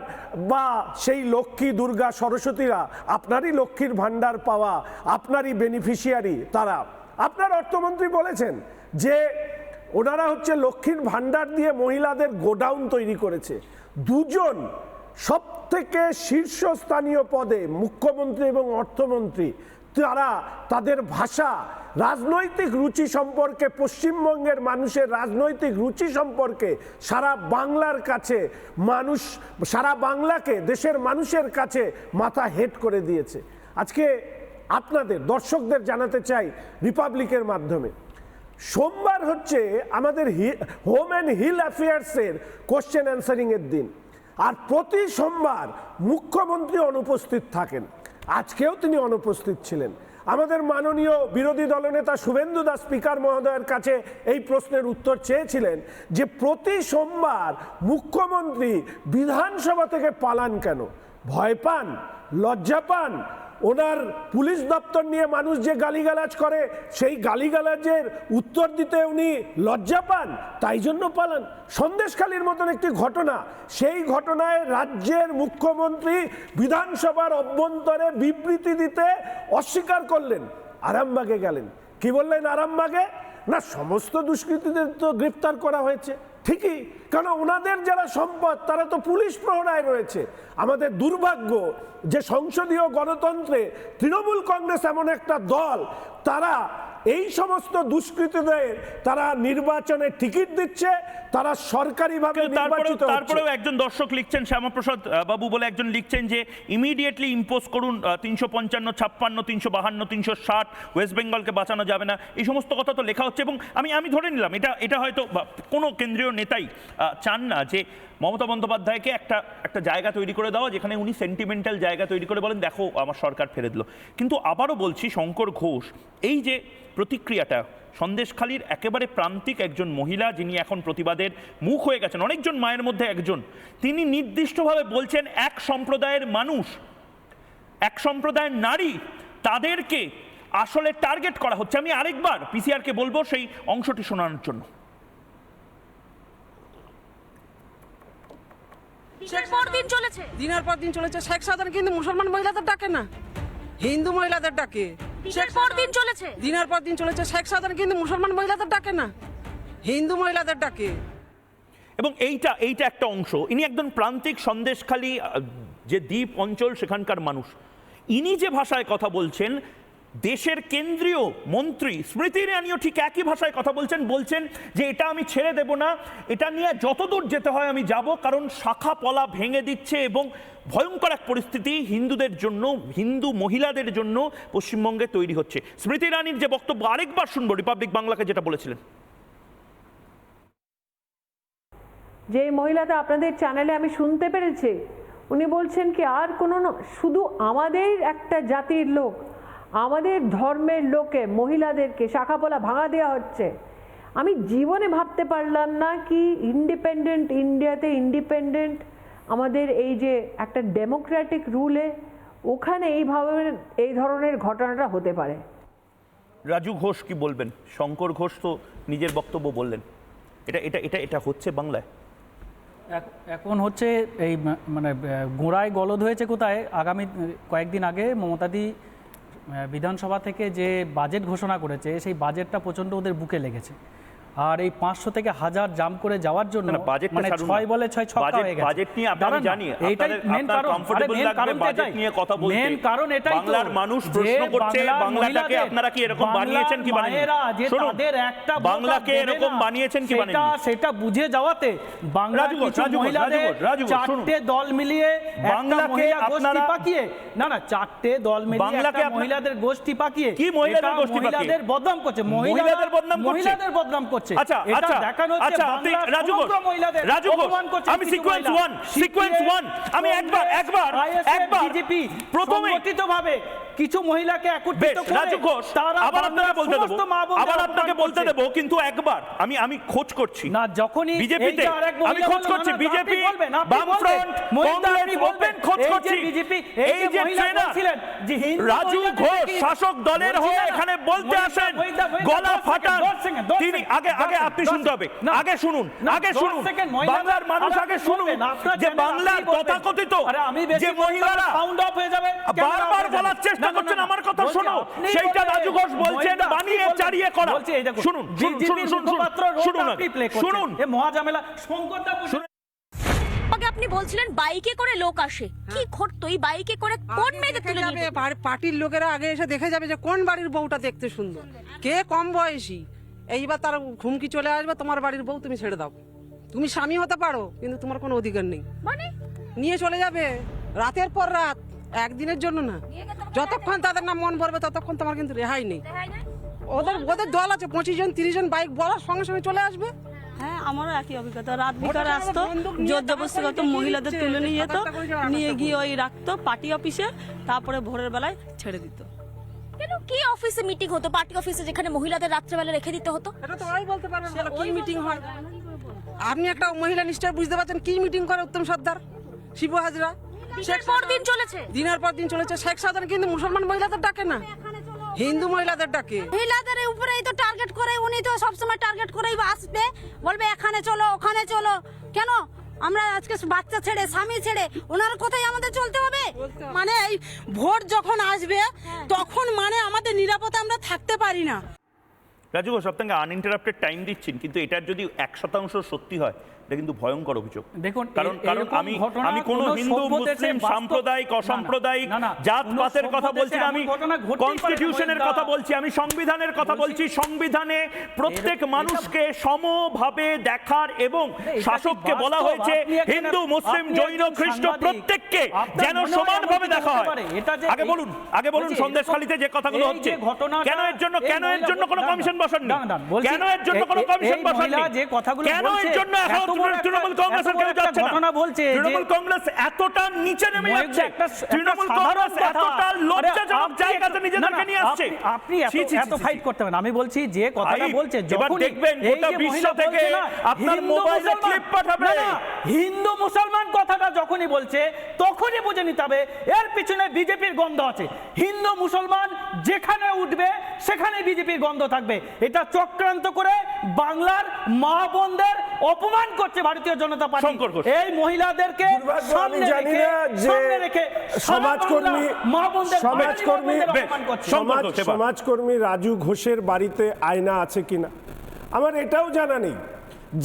বা সেই লক্ষ্মী, দুর্গা, সরস্বতীরা আপনারই লক্ষ্মীর ভাণ্ডার পাওয়া, আপনারই বেনিফিশিয়ারি তারা। আপনার অর্থমন্ত্রী বলেছেন যে ওনারা হচ্ছে লক্ষ্মীর ভাণ্ডার দিয়ে মহিলাদের গোডাউন তৈরি করেছে। দুজন সবথেকে শীর্ষস্থানীয় পদে, মুখ্যমন্ত্রী এবং অর্থমন্ত্রী, তারা তাদের ভাষা, রাজনৈতিক রুচি সম্পর্কে, পশ্চিমবঙ্গের মানুষের রাজনৈতিক রুচি সম্পর্কে সারা বাংলার কাছে মানুষ, সারা বাংলাকে দেশের মানুষের কাছে মাথা হেট করে দিয়েছে। আজকে আপনাদের দর্শকদের জানাতে চাই রিপাবলিকের মাধ্যমে, সোমবার হচ্ছে আমাদের হোম অ্যান্ড হিল অ্যাফেয়ার্সের কোশ্চেন অ্যান্সারিংয়ের দিন, আর প্রতি সোমবার মুখ্যমন্ত্রী অনুপস্থিত থাকেন। আজকেও তিনি অনুপস্থিত ছিলেন। আমাদের মাননীয় বিরোধী দলনেতা শুভেন্দু দাস স্পিকার মহোদয়ের কাছে এই প্রশ্নের উত্তর চেয়েছিলেন যে প্রতি সোমবার মুখ্যমন্ত্রী বিধানসভা থেকে পালান কেন? ভয় পান? লজ্জা পান? ওনার পুলিশ দপ্তর নিয়ে মানুষ যে গালিগালাজ করে সেই গালিগালাজের উত্তর দিতে উনি লজ্জা পান, তাই জন্য পালান? সন্দেশখালীর মতন একটি ঘটনা, সেই ঘটনায় রাজ্যের মুখ্যমন্ত্রী বিধানসভার অভ্যন্তরে বিবৃতি দিতে অস্বীকার করলেন, আরামবাগে গেলেন। কি বললেন আরামবাগে? না, সমস্ত দুষ্কৃতীদের তো গ্রেপ্তার করা হয়েছে। ঠিকই, কারণ ওনাদের যারা সম্পদ তারা তো পুলিশ প্রহরায় রয়েছে। আমাদের দুর্ভাগ্য যে সংসদীয় গণতন্ত্রে তৃণমূল কংগ্রেস এমন একটা দল, তারা এই সমস্ত দুষ্কৃতীদের তারা নির্বাচনে টিকিট দিচ্ছে, তারা সরকারিভাবে নির্বাচিত হচ্ছে। তারপরেও একজন দর্শক লিখছেন, শ্যামাপ্রসাদ বাবু বলে একজন লিখছেন যে ইমিডিয়েটলি ইম্পোজ করুন 355, 56, 352, 360, ওয়েস্ট বেঙ্গলকে বাঁচানো যাবে না, এই সমস্ত কথা তো লেখা হচ্ছে। এবং আমি ধরে নিলাম এটা হয়তো কোনো কেন্দ্রীয় নেতাই চান না যে মমতা বন্দ্যোপাধ্যায়কে একটা জায়গা তৈরি করে দেওয়া যেখানে উনি সেন্টিমেন্টাল জায়গা তৈরি করে বলেন দেখো আমার সরকার ফেরে দিল। কিন্তু আবারও বলছি, শঙ্কর ঘোষ এই যে প্রতিক্রিয়াটা, সন্দেশখালীর একেবারে প্রান্তিক একজন মহিলা যিনি এখন প্রতিবাদের মুখ হয়ে গেছেন, অনেকজন মায়ের মধ্যে একজন, তিনি নির্দিষ্টভাবে বলছেন এক সম্প্রদায়ের মানুষ, এক সম্প্রদায়ের নারী, তাদেরকে আসলে টার্গেট করা হচ্ছে। আমি আরেকবার পিসিআরকে বলবো সেই অংশটি শোনানোর জন্য। দিনের পর দিন চলেছে। শেখ সাধারণ কিন্তু মুসলমান মহিলাদের ডাকে না, হিন্দু মহিলাদের ডাকে। দিনের পর দিন চলেছে। শেখ সাধারণ কিন্তু মুসলমান মহিলাদের ডাকে না, হিন্দু মহিলাদের ডাকে। এবং এইটা একটা অংশ। ইনি একজন প্রান্তিক সন্দেশখালী যে দ্বীপ অঞ্চল সেখানকার মানুষ। ইনি যে ভাষায় কথা বলছেন, দেশের কেন্দ্রীয় মন্ত্রী স্মৃতি ইরানিও ঠিক একই ভাষায় কথা বলছেন যে এটা আমি ছেড়ে দেব না, এটা নিয়ে যতদূর যেতে হয় আমি যাব, কারণ শাখা পলা ভেঙে দিচ্ছে এবং ভয়ঙ্কর এক পরিস্থিতি হিন্দুদের জন্য, হিন্দু মহিলাদের জন্য পশ্চিমবঙ্গে তৈরি হচ্ছে। স্মৃতি ইরানির যে বক্তব্য আরেকবার শুনবো, রিপাবলিক বাংলাকে যেটা বলেছিলেন। যে মহিলাটা আপনাদের চ্যানেলে আমি শুনতে পেরেছি, উনি বলছেন কি আর কোনো শুধু আমাদের একটা জাতির লোক, আমাদের ধর্মের লোকে মহিলাদেরকে শাখাপলা ভাঙা দেওয়া হচ্ছে। আমি জীবনে ভাবতে পারলাম না কি ইন্ডিপেন্ডেন্ট ইন্ডিয়াতে, ইন্ডিপেন্ডেন্ট আমাদের এই যে একটা ডেমোক্রেটিক রুলে, ওখানে এই ধরনের ঘটনাটা হতে পারে। রাজু ঘোষ কি বলবেন? শঙ্কর ঘোষ তো নিজের বক্তব্য বললেন, এটা হচ্ছে বাংলায়। এখন হচ্ছে এই মানে গোড়ায় গলদ হয়েছে কোথায়? আগামী কয়েকদিন আগে মমতাদি বিধানসভা থেকে যে বাজেট ঘোষণা করেছে, সেই বাজেটটা প্রচণ্ড ওদের বুকে লেগেছে। আর এই 500 থেকে 1000 জাম করে যাওয়ার জন্য না, বাজেটটা মানে ছাড়ুন 6 না। বলে 6 ছক্কা হয়ে গেছে। বাজেট নিয়ে আমি দাঁড়ান না, জানি এইটাই মেন আপনার কারণ। কমফোর্টেবল main লাগবে কারণ তো বাজেট এটাই। নিয়ে কথা বলতে। মেন কারণ এটাই তো বাংলার মানুষ যে প্রশ্ন করছে বাংলার বাংলাটাকে মহিলাদের- আপনারা কি এরকম বানিয়েছেন কি বানাননি? মায়েরা যে শুনুন, তাদের একটা ভোট বাংলাকে দেবে এরকম না, বানিয়েছেন কি বানাননি? সেটা বুঝে যাওয়াতে বাংলার রাজু ঘোষ, কিছু রাজু ঘোষ, মহিলাদের রাজু ঘোষ, শুনুন। 4টে দল মিলিয়ে একটা বাংলাকে মহিলা গোষ্ঠী আপনারা- পাকিয়ে না 4টে দল মিলিয়ে বাংলাকে একটা আপনারা- মহিলাদের গোষ্ঠী পাকিয়ে কি মহিলাদের এটা গোষ্ঠী পাকিয়ে? মহিলাদের বদনাম করছে। মহিলাদের বদনাম করছে? মহিলাদের বদনাম করছে। আচ্ছা এটা আচ্ছা দেখানো হচ্ছে আচ্ছা আপনি বাংলার রাজু ঘোষ, সমগ্র মহিলাদের রাজু ঘোষ, অপমান করছে আমি কিছু সিকোয়েন্স মহিলা। 1 আমি একবার বিজেপি প্রথমে সংগঠিতভাবে কিছু মহিলাকে একত্রিত বেশ করে রাজু ঘোষ, তারা আবার আপনাকে বলতে দেবো, সমস্ত মা বোনদের আবার অপমান আপনাকে বলতে করছে। দেবো, কিন্তু একবার আমি খোঁজ করছি না যখনই বিজেপিতে এই যে আরেক মহিলা আমি খোঁজ বললো, করছি না, না, বিজেপি আপনি বলবেন, আপনি বামফ্রন্ট বলবেন। মহিলা আপনি কংগ্রেস বলবেন, ওপেন খোঁজ এই যে করছি বিজেপি এই যে মহিলা ট্রেনার বলছিলেন যে হিন্দু রাজু মহিলাদের ঘোষ কি- শাসক দলের হয়ে বলছিলেন না, এখানে বলতে মহিলা- আসেন মহিলা- গলা 10 ফাটান সেকেন্ড, 10 তিনি সেকেন্ড, আগে 10 আপনি সেকেন্ড, শুনতে হবে না, আগে শুনুন না, আগে 10 শুনুন সেকেন্ড, মহিলা- বাংলার মানুষ আরে আগে আপনি শুনুন বলবেন, আপনার যে চ্যানেলে বাংলার আপনি বলবেন। তথাকথিত আরে আমি বেশি যে মহিলারা সাউন্ড অফ হয়ে যাবে বারবার ক্যামেরা off হয়ে বলার যাবে। চেষ্টা না, না, করছেন না, আমার কথা বলছি, শোনো আপনি সেইটা বলবেন। রাজু ঘোষ বলছেন মহিলা, আপনি বানিয়ে বলবেন। চারিয়ে করা বলছি, এই দেখুন, শুনুন বিজেপির মুখপাত্র রোড শুনুন আপনি play করছেন। শুনুন এ মহাঝামেলা শঙ্করদা বলছেন। আগে আপনি বলছিলেন বাইকে করে লোক আসে, কি ঘটতো এই বাইকে করে কোন মেয়েদের তুলে নিয়ে যেত? পার্টির লোকেরা আগে এসে দেখে যাবে যে কোন বাড়ির বউটা দেখতে সুন্দর, কে কম বয়সী। এইবার তার ঘুমকি চলে আসবে, তোমার বাড়ির বউ তুমি ছেড়ে দাও, তুমি স্বামী হতে পারো কিন্তু তোমার কোনো অধিকার নেই। মানে নিয়ে চলে যাবে রাতের পর রাত, একদিনের জন্য না, যতক্ষণ তাদের নাম মন ভরবে ততক্ষণ তোমার কিন্তু রেহাই নেই। ওদের দল আছে 25 জন 30 জন, বাইক বলার সঙ্গে সঙ্গে চলে আসবে। হ্যাঁ আমারও একই অভিজ্ঞতা। রাত বিকালে আসতো, জোর জবরদস্তি করতো, মহিলাদের তুলে নিয়ে যেত, নিয়ে গিয়ে ওই রাখতো পার্টি অফিসে, তারপরে ভোরের বেলায় ছেড়ে দিত। কেন কি অফিসে মিটিং হতো, পার্টি অফিসে যেখানে মহিলাদের রাত্রেবেলা রেখে দিতে হতো? এটা তো ওরাই বলতে পারবেন কি মিটিং হয়। আপনি একটা মহিলা নিশ্চয় বুঝতে পারছেন কি মিটিং করে উত্তম সর্দার, শিবু হাজরা। দিনের পর দিন চলেছে। দিনের পর দিন চলেছে। শেখ সাধারণ কিন্তু মুসলমান মহিলাদের ডাকে না, হিন্দু মহিলাদের ডাকে। মহিলাদের উপরেই তো টার্গেট করে, উনি তো সবসময় টার্গেট করেই আসবে, বলবে এখানে চলো ওখানে চলো। কেন আমরা আজকে বাচ্চা ছেড়ে স্বামী ছেড়ে ওনার কথাই আমাদের চলতে হবে? মানে এই ভোট যখন আসবে তখন মানে আমাদের নিরাপদে আমরা থাকতে পারি না। রাজু ঘোষ আপনাকে আনইন্টারাপ্টেড টাইম দিচ্ছেন, কিন্তু এটার যদি 1% সত্যি হয় এটা কিন্তু ভয়ঙ্কর অভিযোগ। দেখুন কারণ আমি কোন হিন্দু মুসলিম সাম্প্রদায়িক অসাম্প্রদায়িক জাতপাতের কথা বলছি না, আমি কনস্টিটিউশনের কথা বলছি, আমি সংবিধানের কথা বলছি। সংবিধানে প্রত্যেক মানুষকে সমভাবে দেখার এবং শাসককে বলা হয়েছে হিন্দু মুসলিম জৈন খ্রিস্ট প্রত্যেককে যেন সমানভাবে দেখা হয়। আগে বলুন সন্দেশখালীতে যে কথাগুলো হচ্ছে কেন এর জন্য কোনো কমিশন বসাননি, কেন এর জন্য কোনো কমিশন বসাননি, কেন এর জন্য এখন তৃণমূল কংগ্রেসের কেউ যাচ্ছে না? তৃণমূল কংগ্রেস এতটা নিচে নেমে যাচ্ছে, তৃণমূল কংগ্রেস এতটা লজ্জাজনক জায়গাতে নিজেদেরকে নিয়ে আসছে। আপনি এত ফাইট করতে পারেন। আমি বলছি যে কথাটা বলছে, এবার দেখবেন গোটা বিশ্ব থেকে আপনার মোবাইলে ক্লিপ পাঠাবে। হিন্দু মুসলমান কথাটা যখনই বলছে তখনই বুঝে নিতে হবে এর পিছনে বিজেপির গন্ধ আছে। হিন্দু মুসলমান যেখানে উঠবে সেখানে বিজেপির গন্ধ থাকবে। এটা চক্রান্ত করে বাংলার মা বোনদের অপমান করছে ভারতীয় জনতা পার্টি। এই মহিলাদেরকে সামনে রেখে সমাজকর্মী রাজু ঘোষের বাড়িতে আয়না আছে কিনা আমার এটাও জানা নেই,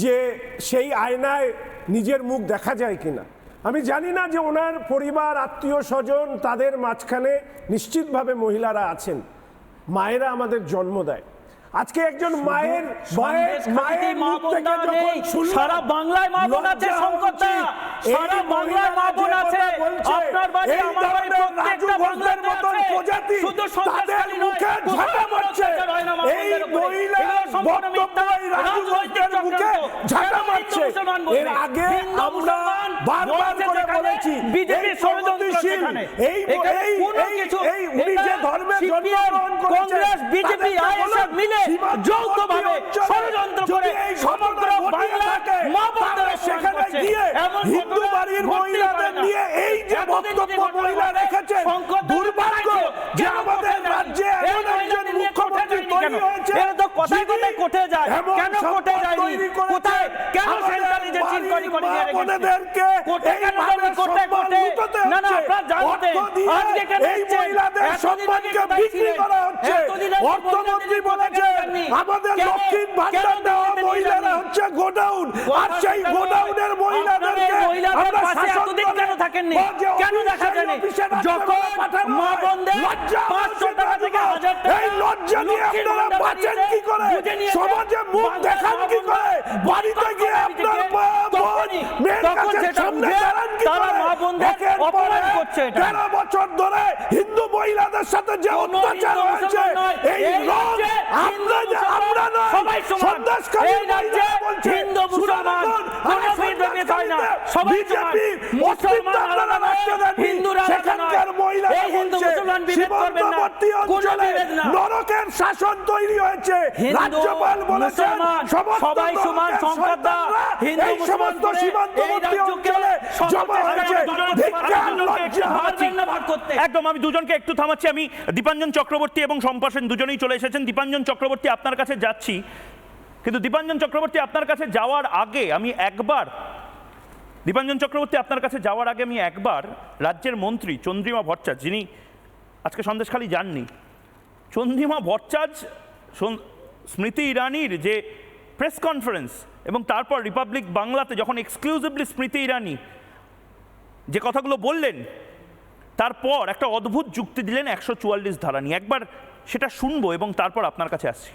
যে সেই আয়নায় নিজের মুখ দেখা যায় কিনা। আমি জানি না যে ওনার পরিবার আত্মীয় স্বজন তাদের মাঝখানে নিশ্চিতভাবে মহিলারা আছেন। মায়েরা আমাদের জন্ম দেয়। আজকে একজন মায়ের মুখ থেকে যখন সারা বাংলায় মা বোন আছে, শঙ্করদা সারা বাংলায় মা বোন আছে, আপনার বাড়ি আমার বাড়ি প্রত্যেকটা বাংলার মতন প্রজাতি শুধু সন্দেশখালী নয়, ঝাঁটা মারছে এই মহিলা বক্তব্য রাজু ঘোষের মুখে ঝাঁটা মারছে। এর আগে আমরা বারবার করে বলেছি বিজেপি ষড়যন্ত্রশীল, এই উনি যে ধর্মে জন্মগ্রহণ করেছেন, কংগ্রেস বিজেপি আইএসএফ মিলে যৌথভাবে ষড়যন্ত্র করে সমগ্র বাংলাকে মা বোনদের সেখানে গিয়ে হিন্দু বাড়ির মহিলাদের নিয়ে এই যে বক্তব্য মহিলা রেখেছে, দুর্ভাগ্য যে আমাদের রাজ্যে এমন একজন মুখ্যমন্ত্রী তৈরি হয়েছে। এরা তো কথায় কথায় কোর্টে যায়, কেন কোর্টে যায়নি? কোথায় কেন সেন্ট্রালি যে চিনকরি করে দিয়ে রেখেছে। বোনেদেরকে কোটে কেন দাবি করতে করতে? না না, আপনারা জানতেন আজকে কেন এই এসেছেন? মহিলাদের এতদিন আগে সম্মানকে কোথায় বিক্রি ছিলেন? করা হচ্ছে। এতদিন আগে অর্থমন্ত্রী বলেছেন আমাদের কেন? লক্ষ্মীর ভান্ডার কেন দেওয়া দিল্লিতে মহিলারা নিয়ে হচ্ছে গোডাউন, আর সেই কেন? গোডাউনের মহিলাদেরকে আপনারা এই মহিলাদের আমরা পাশে শাসন এতদিন করে কেন থাকেননি? যে কেন অফিস, দেখা সেই যায়নি? অফিসে রাত্রে যখন বেলা পাঠানো মা হয়। বোনদের লজ্জা 500 টাকা থেকে 1000 টাকা এই লজ্জা নিয়ে লক্ষ্মীর আপনারা ভান্ডার বাঁচেন দিয়েছে, কি করে? বুঝে নিয়েছে। সমাজে মুখ বাংলার দেখান কি মা করে? বোনরা বাড়িতে গিয়ে আপনার মা বোন মেয়ের তখন কাছে সেটা সামনে বুঝে দাঁড়ান কি তারা করে? মা বোনদের একের পর অপমান এক করছে এটা। 13 বছর ধরে হিন্দু মহিলাদের সাথে যে কোনো অত্যাচার হিন্দু হয়েছে, মুসলমান নয়। এই এই রং রাজ্যে হিন্দু আমরা মুসলমান নয়, সবাই সমান। সন্দেশখালী এই রাজ্যে মহিলারা বলছে, হিন্দু মুসলমান শুনুন, কোনো আরে ভেদাভেদ হয় না, সন্দেশখালীতে সবাই বিজেপি সমান। অস্তিত্ব মুসলমান আপনারা আলাদা নয়, রাখতে দেননি। হিন্দুরা আলাদা সেখানকার নয়। মহিলারা এই হিন্দু বলছে, মুসলমান বিভেদ করবেন না। সীমান্তবর্তী কোনো অঞ্চলে বিভেদ না। নরকের শাসন তৈরি হয়েছে। হিন্দু, রাজ্যপাল বলেছেন মুসলমান, সমস্ত সবাই সমান, ধর্মের সংখ্যাটা সন্তানরা হিন্দু এই মুসলমান সমস্ত করে সীমান্তবর্তী এই রাজ্যকে অঞ্চলে সব জমা হয়েছে। ধিক্কার, লজ্জা। ভাগ করতে। একদম, আমি দুজনকে একটু থামাচ্ছি। আমি দীপাঞ্জন চক্রবর্তী এবং শম্পা সেন দুজনেই চলে এসেছেন। দীপাঞ্জন চক্রবর্তী, আপনার কাছে যাচ্ছি, কিন্তু দীপাঞ্জন চক্রবর্তী আপনার কাছে যাওয়ার আগে আমি একবার রাজ্যের মন্ত্রী চন্দ্রিমা ভট্টাচার্য, যিনি আজকে সন্দেশখালী যাননি, চন্দ্রিমা ভট্টাচার্য স্মৃতি ইরানির যে প্রেস কনফারেন্স এবং তারপর রিপাবলিক বাংলাতে যখন এক্সক্লুসিভলি স্মৃতি ইরানি যে কথাগুলো বললেন, তারপর একটা অদ্ভুত যুক্তি দিলেন 144 ধারা নিয়ে। একবার সেটা শুনবো এবং তারপর আপনার কাছে আসছি।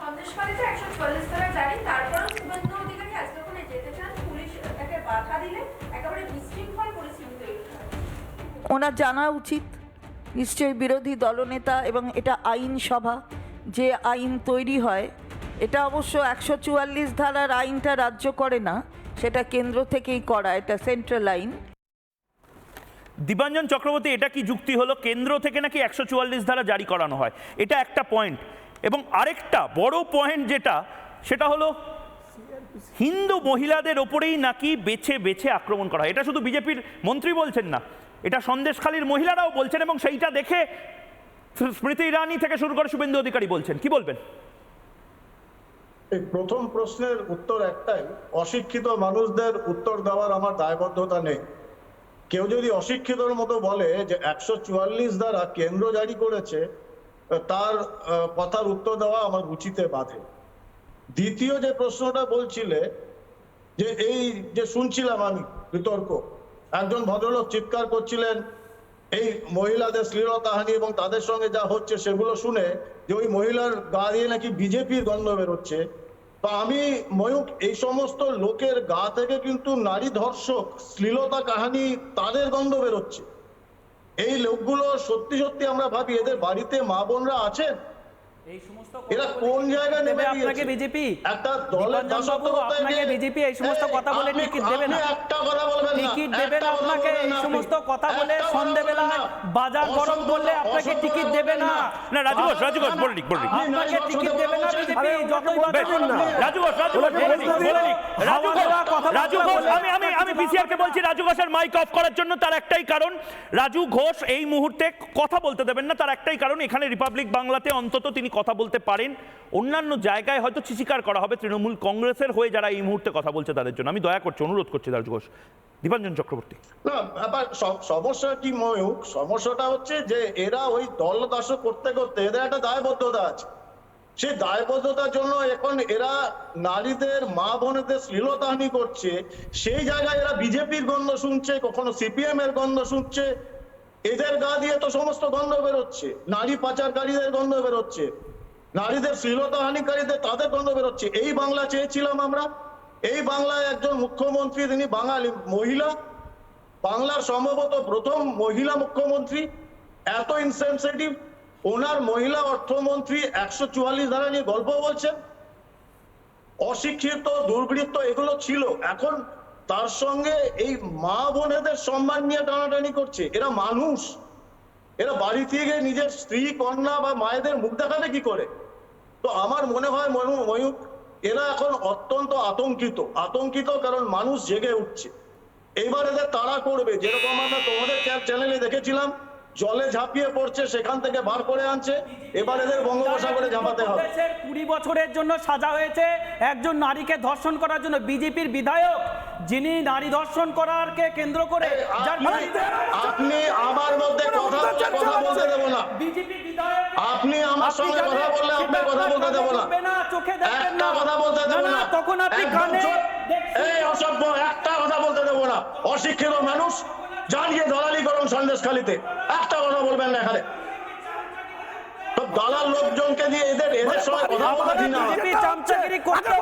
সন্দেশখালীতে 144 ধারা জারি, তারপরেও শুভেন্দু অধিকারী আজকে ওখানে যেতে চান, পুলিশ তাকে বাধা দিলে একেবারে বিশৃঙ্খল পরিস্থিতি তৈরি হয়। ওনার জানা উচিত, নিশ্চয়ই বিরোধী দলনেতা, এবং এটা আইন সভা, যে আইন তৈরি হয় এটা অবশ্য 144 ধারার আইনটা রাজ্য করে না, সেটা কেন্দ্র থেকেই করা, এটা সেন্ট্রাল আইন। দীপাঞ্জন চক্রবর্তী, এটা কি যুক্তি হলো? কেন্দ্র থেকে নাকি 144 ধারা জারি করানো হয়, এটা একটা পয়েন্ট। এবং আরেকটা বড় পয়েন্ট সেটা হলো হিন্দু মহিলাদের ওপরেই নাকি বেছে বেছে আক্রমণ করা হয়। এটা শুধু বিজেপির মন্ত্রী বলছেন না, এটা সন্দেশখালীর মহিলারাও বলছেন, এবং সেইটা দেখে স্মৃতি ইরানি থেকে শুরু করে শুভেন্দু অধিকারী বলছেন। কি বলবেন? এই প্রথম প্রশ্নের উত্তর একটাই, অশিক্ষিত মানুষদের উত্তর দেওয়ার আমার দায়বদ্ধতা নেই। কেউ যদি অশিক্ষিতর মতো বলে যে 144 দ্বারা কেন্দ্র জারি করেছে, তার কথার উত্তর দেওয়া আমার রুচিতে বাধে। দ্বিতীয় যে প্রশ্নটা বলছিলে, যে এই যে শুনছিলাম আমি বিতর্ক, একজন ভদ্রলোক চিৎকার করছিলেন এই মহিলাদের শ্লীলতাহানি এবং তাদের সঙ্গে যা হচ্ছে সেগুলো শুনে, যে ওই মহিলার গা দিয়ে নাকি বিজেপির গন্ধ বেরোচ্ছে। তো আমি ময়ূক, এই সমস্ত লোকের গা থেকে কিন্তু নারী ধর্ষক, শ্লীলতা কাহিনী, তাদের গন্ধ বেরোচ্ছে। এই লোকগুলো সত্যি সত্যি আমরা ভাবি এদের বাড়িতে মা বোনরা আছেন? এরা কোন জায়গায় নেমে আপনাকে বিজেপি, একটা দলের আপনাকে বিজেপি এই সমস্ত কথা বলে টিকিট দেবে না, একটা কথা বলবেন না, টিকিট দেবে না আপনাকে। এই সমস্ত কথা বলে সন্ধ্যেবেলায় বাজার গরম করলে আপনাকে টিকিট দেবে না। না, রাজু ঘোষ বললি আপনাকে টিকিট দেবে না বিজেপি, যতই বাজার গরম হোক। রাজু ঘোষ আমি পিসিআর কে বলছি, রাজু ঘোষের মাইক অফ করার জন্য তার একটাই কারণ, রাজু ঘোষ এই মুহূর্তে কথা বলতে দেবেন না, তার একটাই কারণ, এখানে রিপাবলিক বাংলাতে অন্তত তিনি কথা বলতে পারেন। অন্যান্য জায়গায় হয়তো চিচিকার করা হবে তৃণমূল কংগ্রেসের হয়ে যারা এই মুহূর্তে কথা বলছে তাদের জন্য। আমি দয়া করছি, অনুরোধ করছি রাজু ঘোষ। দীপাঞ্জন চক্রবর্তী, না ব্যাপার সমস্যা কি ময়ূক, সমস্যাটা হচ্ছে যে এরা ওই দলদাস করতে করতে এদের একটা দায়বদ্ধতা আছে। সেই দায়বদ্ধতার জন্য এখন এরা নারীদের, মা বোনেদের শ্লীলতাহানি করছে, সেই জায়গায় এরা বিজেপির গন্ধ শুনছে, কখনো সিপিএম এর গন্ধ শুনছে। এদের গা দিয়ে তো সমস্ত গন্ধ বেরোচ্ছে, নারী পাচারকারীদের গন্ধ বেরোচ্ছে, নারীদের শ্লীলতাহানিকারীদের তাদের গন্ধ বেরোচ্ছে। এই বাংলা চেয়েছিলাম আমরা। এই বাংলায় একজন মুখ্যমন্ত্রী, তিনি বাঙালি মহিলা, বাংলার সম্ভবত প্রথম মহিলা মুখ্যমন্ত্রী, এত ইনসেনসিটিভ। ওনার মহিলা অর্থমন্ত্রী 144 ধারা নিয়ে গল্প বলছেন। অশিক্ষিত, দুর্বৃত্ত এগুলো ছিল, এখন তার সঙ্গে এই মা বোনেদের সম্মান নিয়ে টানাটানি করছে। এরা মানুষ, এরা বাড়ি থেকে নিজের স্ত্রী, কন্যা বা মায়েদের মুখ দেখাবে কি করে? তো আমার মনে হয় ময়ূক, এরা এখন অত্যন্ত আতঙ্কিত, কারণ মানুষ জেগে উঠছে। এইবার এদের তাড়া করবে, যেরকম আমরা তোমাদের চ্যানেলে দেখেছিলাম জলে ঝাঁপিয়ে পড়ছে সেখান থেকে বার করে আনছে, এবার এদের বঙ্গোপসাগরে ঝাঁপাতে হবে। 20 বছরের জন্য সাজা হয়েছে একজন নারীকে ধর্ষণ করার জন্য। বিজেপির বিধায়ক যিনি নারী ধর্ষণ করারকে কেন্দ্র করে আপনি আমার মধ্যে কথা বলতে দেব না। বিজেপির বিধায়ক আপনি আমার সঙ্গে কথা বললে আপনার কথা বলতে দেব না। চোখে দেখবেন একটা না, কথা বলতে দেব না। তখন আপনি একদম কানে চুপ। এই অসভ্য, একটা কথা বলতে দেব না। অশিক্ষিত মানুষ জানিয়ে দলালি করুন সন্দেশখালীতে, একটা কথা বলবেন না এখানে। তো দালাল লোকজনকে দিয়ে এদের সঙ্গে কথা বলতে না। বিজেপি চামচাগিরি করতে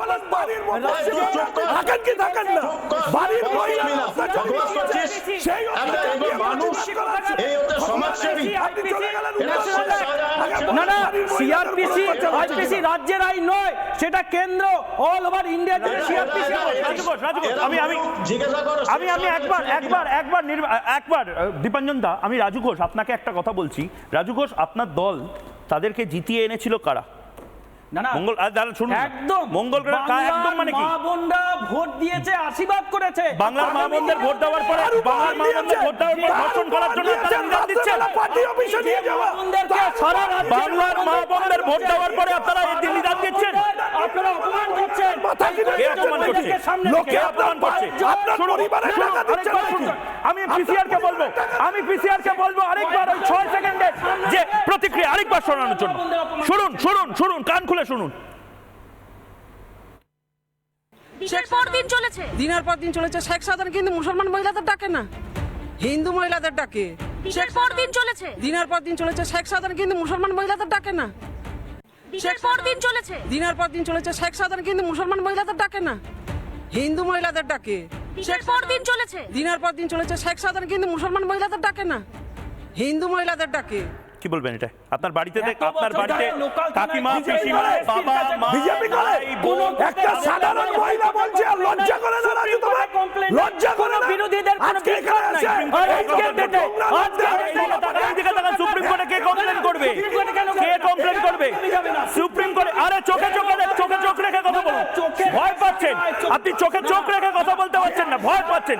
না না, সিআরপিসি আইপিসি রাজ্যের আইন নয়, সেটা কেন্দ্র অল ওভার ইন্ডিয়া জুড়ে সিআরপিসি। একবার দীপাঞ্জন দা, আমি রাজু ঘোষ আপনাকে একটা কথা বলছি। রাজু ঘোষ, আপনার দল তাদেরকে জিতিয়ে এনেছিল কারা? না না, একদম মঙ্গল একদম মানে কি, মা বোনরা ভোট দিয়েছে, আশীর্বাদ করেছে। বাংলার মা বোনদের ভোট দেওয়ার পরে ধর্ষণ করার জন্য আপনারা নির্দেশ দিচ্ছেন। বাংলার মা বোনদের ভোট দেওয়ার পরে আপনারা এই দিল্লি দাঁড় দিচ্ছেন। আপনারা অপমান করছেন। আমি পিসিআর কে বলবো আরেকবার ওই 6 সেকেন্ডের যে প্রতিক্রিয়া আরেকবার শোনানোর জন্য। শুনুন কান খুলে শুনুন। দিনের পর দিন চলেছে। শেখ সাধারণ কিন্তু মুসলমান মহিলাদের ডাকে না, হিন্দু মহিলাদের ডাকে। দিনের পর দিন চলেছে। শেখ সাধারণ কিন্তু মুসলমান মহিলাদের ডাকে না, দিনের পর দিন চলেছে। শেখ সাধারণ কিন্তু মুসলমান মহিলাদের ডাকে না, হিন্দু মহিলাদের ডাকে। দিনের পর দিন চলেছে। শেখ সাধারণ কিন্তু মুসলমান মহিলাদের ডাকে না, হিন্দু মহিলাদের ডাকে। কি বলবেন এটা? আপনার বাড়িতে কাকিমা, পিসিমা, বাবা, মা, বিজেপি করে একটা সাধারণ মহিলা বলছে, আর লজ্জা করে না রাজু? তোমার লজ্জা করে না? বিরোধীদের কোনো বিকল্প নাই। সুপ্রিম কোর্টে কে কমপ্লেন করবে? সুপ্রিম কোর্টে। আরে চোখে চোখ রেখে কথা বলুন। ভয় পাচ্ছেন আপনি, চোখে চোখ রেখে কথা বলতে পারছেন না, ভয় পাচ্ছেন।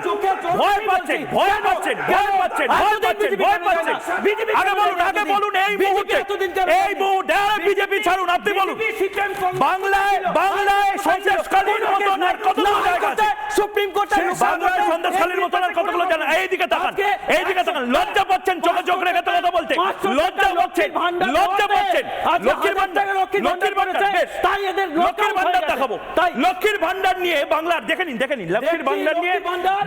আগে বলুন এই মুহূর্তে বিজেপি ছাড়ুন, আপনি বলুন বাংলায় সন্দেশখালীর মতন আর কতগুলো জায়গা আছে? সুপ্রিম কোর্টে বাংলায় সন্দেশখালীর মতন আর কতগুলো জায়গা? এইদিকে তাকান। লজ্জা পাচ্ছেন চোখে চোখ রেখে তো কথা বলতে? লজ্জা পাচ্ছেন? লক্ষ্মীর ভান্ডার দেখাবো। লক্ষ্মীর ভান্ডার নিয়ে বাংলার দেখে নিন লক্ষ্মীর ভান্ডার নিয়ে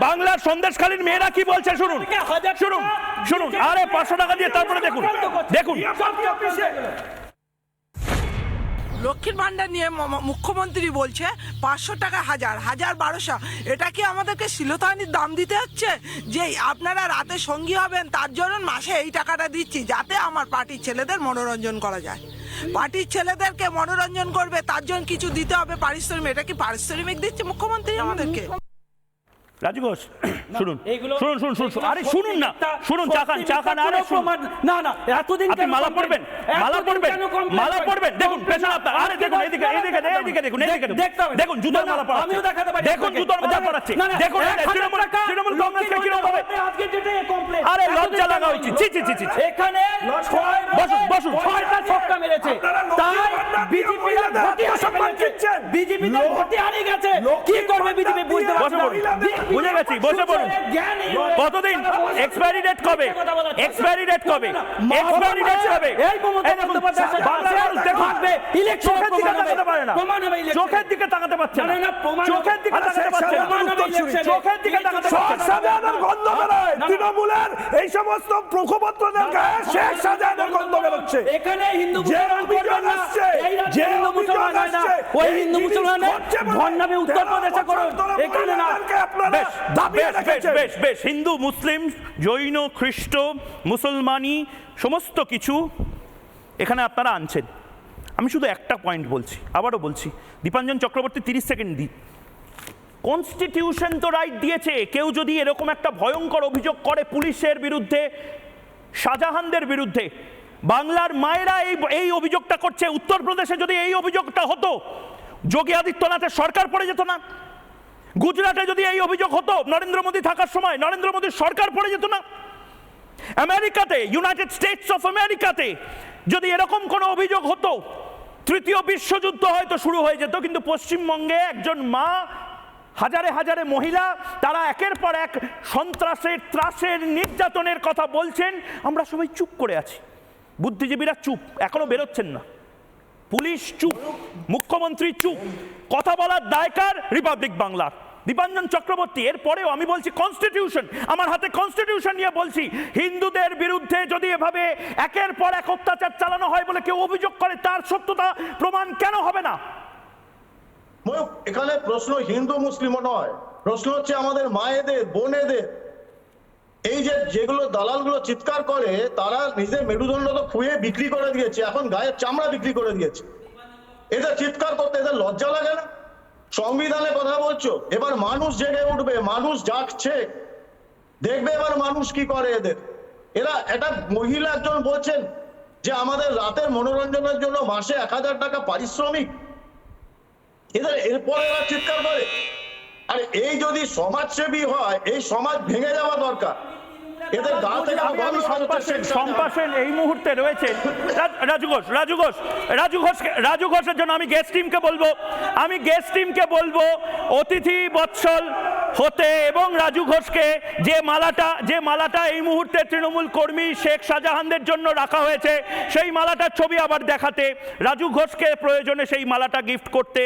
বাংলার সন্দেশখালীর মেয়েরা কি বলছে শুনুন। আরে 500 টাকা দিয়ে তারপরে দেখুন। লক্ষ্মীর ভান্ডার নিয়ে মুখ্যমন্ত্রী বলছে 500 টাকা, 1000, 1200। এটা কি আমাদেরকে শিলতানির দাম দিতে হচ্ছে যে আপনারা রাতে সঙ্গী হবেন তার জন্য মাসে এই টাকাটা দিচ্ছি যাতে আমার পার্টির ছেলেদের মনোরঞ্জন করা যায়? পার্টির ছেলেদেরকে মনোরঞ্জন করবে তার জন্য কিছু দিতে হবে পারিশ্রমিক। এটা কি পারিশ্রমিক দিচ্ছে মুখ্যমন্ত্রী আমাদেরকে? রাজু ঘোষ শুনুন। আরে শুনুন না, চাকান। আরে না, এতদিন আপনি মালা পড়বেন। দেখুন পেছনে আপনার। আরে দেখুন এদিকে দেখুন জুতোর মালা পড়া। আমিও দেখাতে পারি। দেখুন জুতোর মালা পড়াচ্ছে। দেখুন তৃণমূল কংগ্রেসকে কি রকম হবে? আজকে যেটা কমপ্লেন। আরে লজ্জা লাগা উচিত। ছি। এখানে বসুন 6টা ছক্কা মেরেছে, তাই বিজেপি ভোটে হারিয়ে গেছে। কি করবে বিজেপি বুঝতে পারছে না। বুঝে গেছি, বসে পড়ুন। কতদিন এক্সপায়ারি ডেট কবে? এই মমতা বন্দ্যোপাধ্যায় থাকবে ইলেকশন তাকাতে পারে না, চোখের দিকে তাকাতে পারছে না, চোখের দিকে তাকাতে পারছে না। গন্ধ বেরোয় তৃণমূলের এই সমস্ত মুখপত্রদের গায়ে শেখ শাহজাহানের গন্ধ বেরোচ্ছে। এখানে হিন্দু মুসলমান করবেন না, যে হিন্দু মুসলমান হয় না ওই হিন্দু মুসলমানের ভণ্ডামি উত্তরপ্রদেশে করুন, এখানে না। বেশ হিন্দু, মুসলিম, জৈন, খ্রিস্ট, মুসলমানি সমস্ত কিছু এখানে আপনারা আনছেন। আমি শুধু একটা পয়েন্ট বলছি, আবারও বলছি, দীপাঞ্জন চক্রবর্তী 30 সেকেন্ড দিই। কনস্টিটিউশন তো রাইট দিয়েছে, কেউ যদি এরকম একটা ভয়ঙ্কর অভিযোগ করে পুলিশের বিরুদ্ধে, শাহজাহানদের বিরুদ্ধে, বাংলার মায়েরা এই অভিযোগটা করছে, উত্তরপ্রদেশে যদি এই অভিযোগটা হতো যোগী আদিত্যনাথের সরকার পড়ে যেত না? গুজরাটে যদি এই অভিযোগ হতো নরেন্দ্র মোদী থাকার সময়, নরেন্দ্র মোদীর সরকার পড়ে যেত না? আমেরিকাতে, ইউনাইটেড স্টেটস অফ আমেরিকাতে যদি এরকম কোনো অভিযোগ হতো, তৃতীয় বিশ্বযুদ্ধ হয়তো শুরু হয়ে যেত। কিন্তু পশ্চিমবঙ্গে একজন মা, হাজারে হাজারে মহিলা, তারা একের পর এক সন্ত্রাসের, ত্রাসের, নির্যাতনের কথা বলছেন, আমরা সবাই চুপ করে আছি। বুদ্ধিজীবীরা চুপ, এখনো বেরোচ্ছেন না। পুলিশ চুপ, মুখ্যমন্ত্রী চুপ, কথা বলার দায়কার রিপাবলিক বাংলার। দীপাঞ্জন চক্রবর্তী, এরপরেও আমি বলছি কনস্টিটিউশন, আমার হাতে কনস্টিটিউশন নিয়ে বলছি, হিন্দুদের বিরুদ্ধে যদি এভাবে একের পর এক অত্যাচার চালানো হয় বলে কেউ অভিযোগ করে, তার সত্যতা প্রমাণ কেন হবে না? এখানে প্রশ্ন হিন্দু মুসলিমও নয়, প্রশ্ন হচ্ছে আমাদের মায়েদের, বোনেদের। এই যে যেগুলো দালালগুলো চিৎকার করে, তারা নিজের মেরুদণ্ড তো খুঁয়ে বিক্রি করে দিয়েছে, এখন গায়ের চামড়া বিক্রি করে দিয়েছে। এদের চিৎকার করতে এদের লজ্জা লাগে না? সংবিধানে কথা বলছো, এবার মানুষ জেগে উঠবে, মানুষ জাগছে, দেখবে এবার মানুষ কি করে এদের। এরা একটা মহিলা একজন বলছেন যে আমাদের রাতের মনোরঞ্জনের জন্য মাসে 1000 টাকা পারিশ্রমিক, এদের এরপরে এরা চিৎকার করে। আর এই যদি সমাজসেবী হয়, এই সমাজ ভেঙে যাওয়া দরকার। এদের গা থেকে সম্পাসেন এই মুহূর্তে রয়েছেন রাজু ঘোষের জন্য আমি গেস্ট টিমকে বলবো অতিথি বৎসল হতে, এবং রাজু ঘোষকে যে মালাটা এই মুহূর্তে তৃণমূল কর্মী শেখ শাহজাহানদের জন্য রাখা হয়েছে, সেই মালাটার ছবি আবার দেখাতে, রাজু ঘোষকে প্রয়োজনে সেই মালাটা গিফট করতে।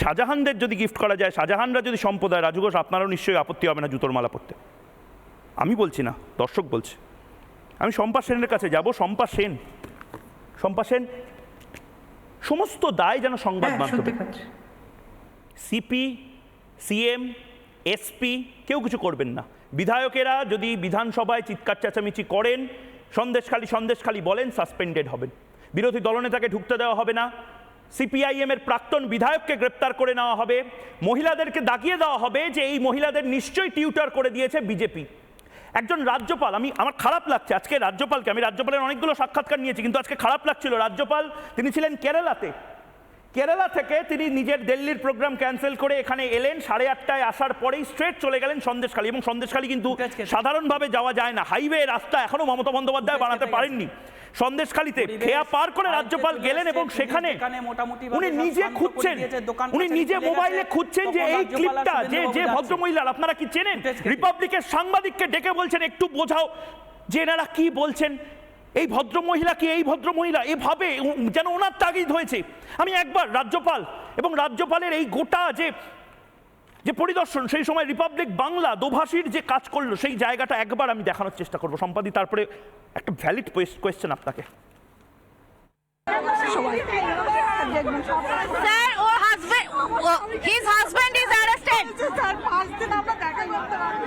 শাহজাহানদের যদি গিফট করা যায়, শাহজাহানরা যদি সম্প্রদায়, রাজু ঘোষ আপনারও নিশ্চয়ই আপত্তি হবে না জুতোর মালা পরতে। আমি বলছি না, দর্শক বলছে। আমি শম্পা সেনের কাছে যাব। শম্পা সেন, সমস্ত দায় যেন সংবাদ মাধ্যমে, সিপি, সিএম, এসপি কেউ কিছু করবেন না। বিধায়কেরা যদি বিধানসভায় চিৎকার চেঁচামেচি করেন, সন্দেশখালি বলেন, সাসপেন্ডেড হবেন। বিরোধী দলনেতাকে ঢুকতে দেওয়া হবে না। সিপিআইএম এর প্রাক্তন বিধায়ককে গ্রেপ্তার করে নেওয়া হবে। মহিলাদেরকে দাগিয়ে দেওয়া হবে যে এই মহিলাদের নিশ্চয়ই টিউটার করে দিয়েছে বিজেপি। একজন রাজ্যপাল, আমার খারাপ লাগছে আজকে রাজ্যপালকে, আমি রাজ্যপালের অনেকগুলো সাক্ষাৎকার নিয়েছি, কিন্তু আজকে খারাপ লাগছিল। রাজ্যপাল তিনি ছিলেন কেরালা থেকে তিনি নিজের দিল্লির প্রোগ্রাম ক্যান্সেল করে এখানে এলেন। 8:30টায় আসার পরেই স্ট্রেট চলে গেলেন সন্দেশখালী, এবং সন্দেশখালী কিন্তু সাধারণভাবে যাওয়া যায় না, হাইওয়ে রাস্তা এখনো মমতা বন্দ্যোপাধ্যায় বানাতে পারেননি। সন্দেশখালীতে খেয়া পার করে রাজ্যপাল গেলেন, এবং সেখানে উনি নিজে মোবাইলে খুঁজছেন যে এই ক্লিপটা, যে ভদ্রমহিলার আপনারা কি চেনেন, রিপাবলিকের সাংবাদিককে ডেকে বলছেন একটু বোঝাও যে এনারা কি বলছেন, এই ভদ্রমহিলা কি এই ভদ্রমহিলা, এভাবে যেন ওনার তাগিদ হয়েছে। আমি একবার রাজ্যপাল এবং রাজ্যপালের এই গোটা যে পরিদর্শন, সেই সময় রিপাবলিক বাংলা দোভাষীর যে কাজ করলো, সেই জায়গাটা একবার আমি দেখানোর চেষ্টা করবো সম্পাদি। তারপরে একটা ভ্যালিড কোয়েশ্চেন আপনাকে। His husband is arrested.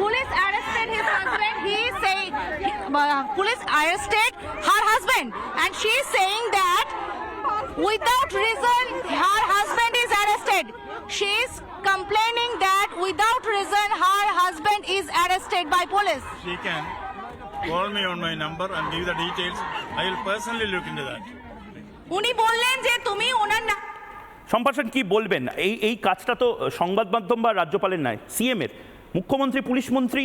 Police arrested his husband. He is saying, police arrested her husband, and she is saying that without reason her husband is arrested. She is complaining that without reason her husband is arrested by police. She can call me on my number and give the details. I will personally look into that. উনি বললেন যে তুমি ওনার না। সম্পাসন কি বলবেন? এই কাজটা তো সংবাদ মাধ্যম বা রাজ্যপালের নয়, সিএম এর। মুখ্যমন্ত্রী, পুলিশ মন্ত্রী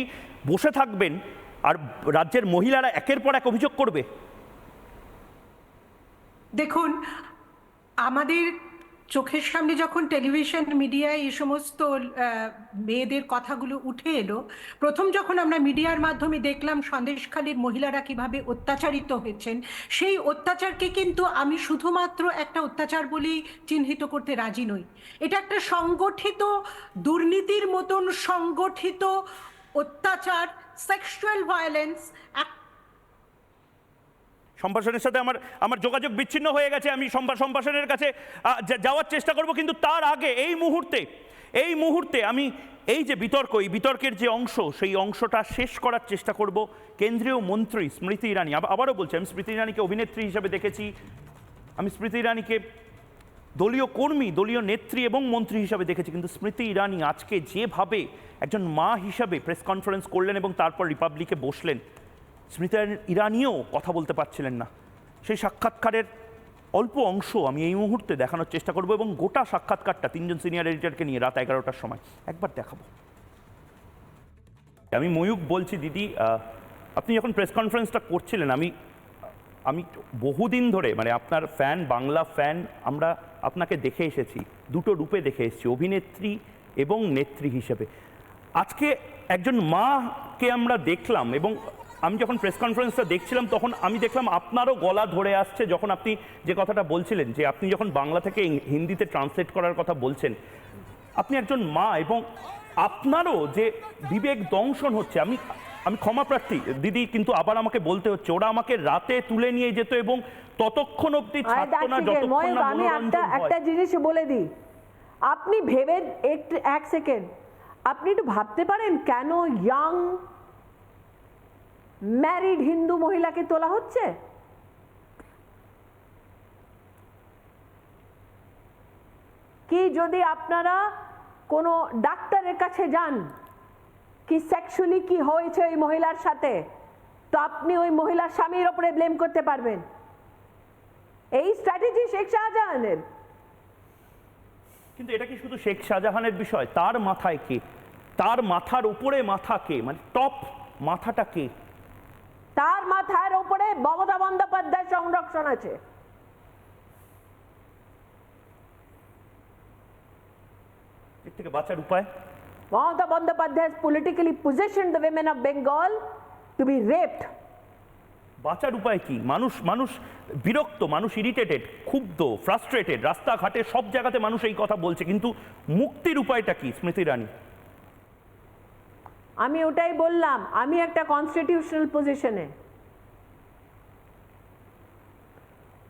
বসে থাকবেন আর রাজ্যের মহিলারা একের পর এক অভিযোগ করবে। দেখুন, আমাদের চোখের সামনে যখন টেলিভিশন মিডিয়ায় এই সমস্ত মেয়েদের কথাগুলো উঠে এলো, প্রথম যখন আমরা মিডিয়ার মাধ্যমে দেখলাম সন্দেশখালীর মহিলারা কিভাবে অত্যাচারিত হয়েছেন, সেই অত্যাচারকে কিন্তু আমি শুধুমাত্র একটা অত্যাচার বলেই চিহ্নিত করতে রাজি নই। এটা একটা সংগঠিত দুর্নীতির মতন সংগঠিত অত্যাচার, সেক্সুয়াল ভায়োলেন্স। সম্ভাষণের সাথে আমার যোগাযোগ বিচ্ছিন্ন হয়ে গেছে। আমি সম্ভাষণের কাছে যাওয়ার চেষ্টা করব, কিন্তু তার আগে এই মুহূর্তে আমি এই যে বিতর্কের যে অংশ, সেই অংশটা শেষ করার চেষ্টা করব। কেন্দ্রীয় মন্ত্রী স্মৃতি ইরানি, আবারও বলছি, আমি স্মৃতি ইরানিকে অভিনেত্রী হিসেবে দেখেছি, আমি স্মৃতি ইরানিকে দলীয় কর্মী, দলীয় নেত্রী এবং মন্ত্রী হিসাবে দেখেছি, কিন্তু স্মৃতি ইরানি আজকে যেভাবে একজন মা হিসাবে প্রেস কনফারেন্স করলেন এবং তারপর রিপাবলিকে বসলেন, স্মৃতি ইরানিও কথা বলতে পারছিলেন না। সেই সাক্ষাৎকারের অল্প অংশ আমি এই মুহূর্তে দেখানোর চেষ্টা করব, এবং গোটা সাক্ষাৎকারটা 3জন সিনিয়র এডিটরকে নিয়ে রাত 11টার সময় একবার দেখাবো। আমি ময়ূক বলছি, দিদি আপনি যখন প্রেস কনফারেন্সটা করছিলেন আমি বহুদিন ধরে মানে আপনার ফ্যান, বাংলা ফ্যান, আমরা আপনাকে দেখে এসেছি, দুটো রূপে দেখে এসেছি, অভিনেত্রী এবং নেত্রী হিসেবে। আজকে একজন মাকে আমরা দেখলাম, এবং আমি যখন প্রেস কনফারেন্সটা দেখছিলাম তখন আমি দেখলাম আপনারও গলা ধরে আসছে যখন আপনি যে কথাটা বলছিলেন, যে আপনি যখন বাংলা থেকে হিন্দিতে ট্রান্সলেট করার কথা বলছেন। আপনি একজন মা এবং আপনারও যে বিবেক দংশন হচ্ছে। আমি ক্ষমাপ্রার্থী দিদি, কিন্তু আবার আমাকে বলতে হচ্ছে, ওরা আমাকে রাতে তুলে নিয়ে যেত এবং ততক্ষণ অবধি ছাড়তো না যতক্ষণ না আমি একটা জিনিস বলে দিই, আপনি ভেবে এক সেকেন্ড, আপনি একটু ভাবতে পারেন কেন ইয়াং ম্যারিড হিন্দু মহিলাকে তোলা হচ্ছে? কি যদি আপনারা কোনো ডাক্তারের কাছে যান কি সেক্সুয়ালি কি হয়েছে ওই মহিলার সাথে, তো আপনি ওই মহিলার স্বামীর ওপরে ব্লেম করতে পারবেন। এই স্ট্র্যাটেজি শেখ শাহজাহানের। কিন্তু এটা কি শুধু শেখ শাহজাহানের বিষয়? তার মাথায় কে? তার মাথার উপরে মাথা কে? মানে টপ মাথাটা কে? তার মাথার উপরে মমতা বন্দ্যোপাধ্যায় সংরক্ষণ আছে। এর থেকে বাঁচার উপায়? Mamata Bandyopadhyay has politically positioned the women of Bengal to be raped. বাঁচার উপায় কি? মানুষ বিরক্ত, মানুষ ইরিটেটেড, ক্ষুব্ধ, ফ্রাস্ট্রেটেড, রাস্তাঘাটে সব জায়গাতে মানুষ এই কথা বলছে, কিন্তু মুক্তির উপায়টা কি স্মৃতি ইরানি? আমি ওটাই বললাম, আমি একটা কনস্টিটিউশনাল পজিশনে।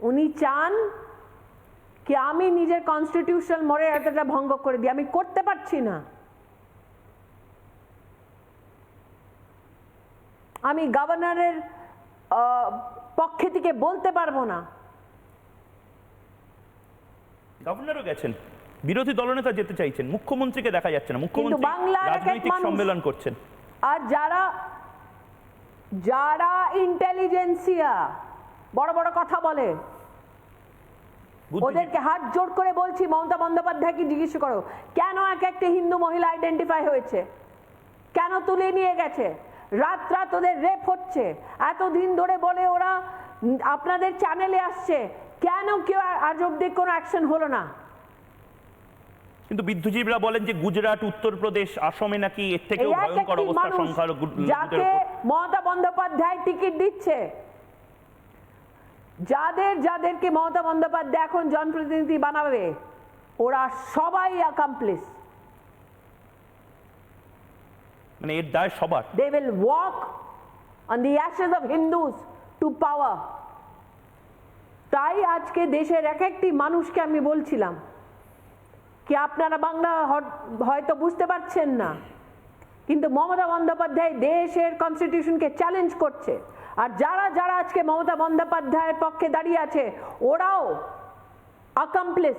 উনি চান কি আমি নিজের কনস্টিটিউশনাল মর্যাদাটা ভঙ্গ করে দিই, আমি করতে পারছি না। আমি গভর্নরের পক্ষে থেকে বলতে পারবো না। গভর্নরও গেছেন, বিরোধী দলনেতা যেতে চাইছেন, মুখ্যমন্ত্রীকে দেখা যাচ্ছে না, মুখ্যমন্ত্রী রাজনৈতিক সম্মেলন করছেন। আর যারা ইন্টেলিজেন্সিয়া বড় বড় কথা বলে, ওদেরকে হাত জোড় করে বলছি, মমতা বন্দ্যোপাধ্যায়কে জিজ্ঞেস করো কেন একটা হিন্দু মহিলা আইডেন্টিফাই হয়েছে, কেন তুলে নিয়ে গেছে, রাত ওদের রেপ হচ্ছে, এতদিন ধরে বলে ওরা আপনাদের চ্যানেলে আসছে, কেন কেউ আজ অব্দি কোনো অ্যাকশন হলো না? কিন্তু বিদ্যুজীবীরা বলেন যে গুজরাট, উত্তরপ্রদেশ, আসামে নাকি এর থেকেও ভয়ঙ্কর অবস্থা সংখ্যালঘুদের। যাকে মমতা বন্দ্যোপাধ্যায় টিকিট দিচ্ছে, যাদেরকে মমতা বন্দ্যোপাধ্যায় এখন জনপ্রতিনিধি বানাবে, ওরা সবাই অ্যাকমপ্লিস। মানে এর দায় সবার। They will walk on the ashes of Hindus to power. তাই আজকে দেশের একটি মানুষকে আমি বলছিলাম কি আপনারা বাংলা হয়তো বুঝতে পারছেন না, কিন্তু মমতা বন্দ্যোপাধ্যায় দেশের কনস্টিটিউশনকে চ্যালেঞ্জ করছে, আর যারা আজকে মমতা বন্দ্যোপাধ্যায়ের পক্ষে দাঁড়িয়ে আছে ওরাও অ্যাকমপ্লিস।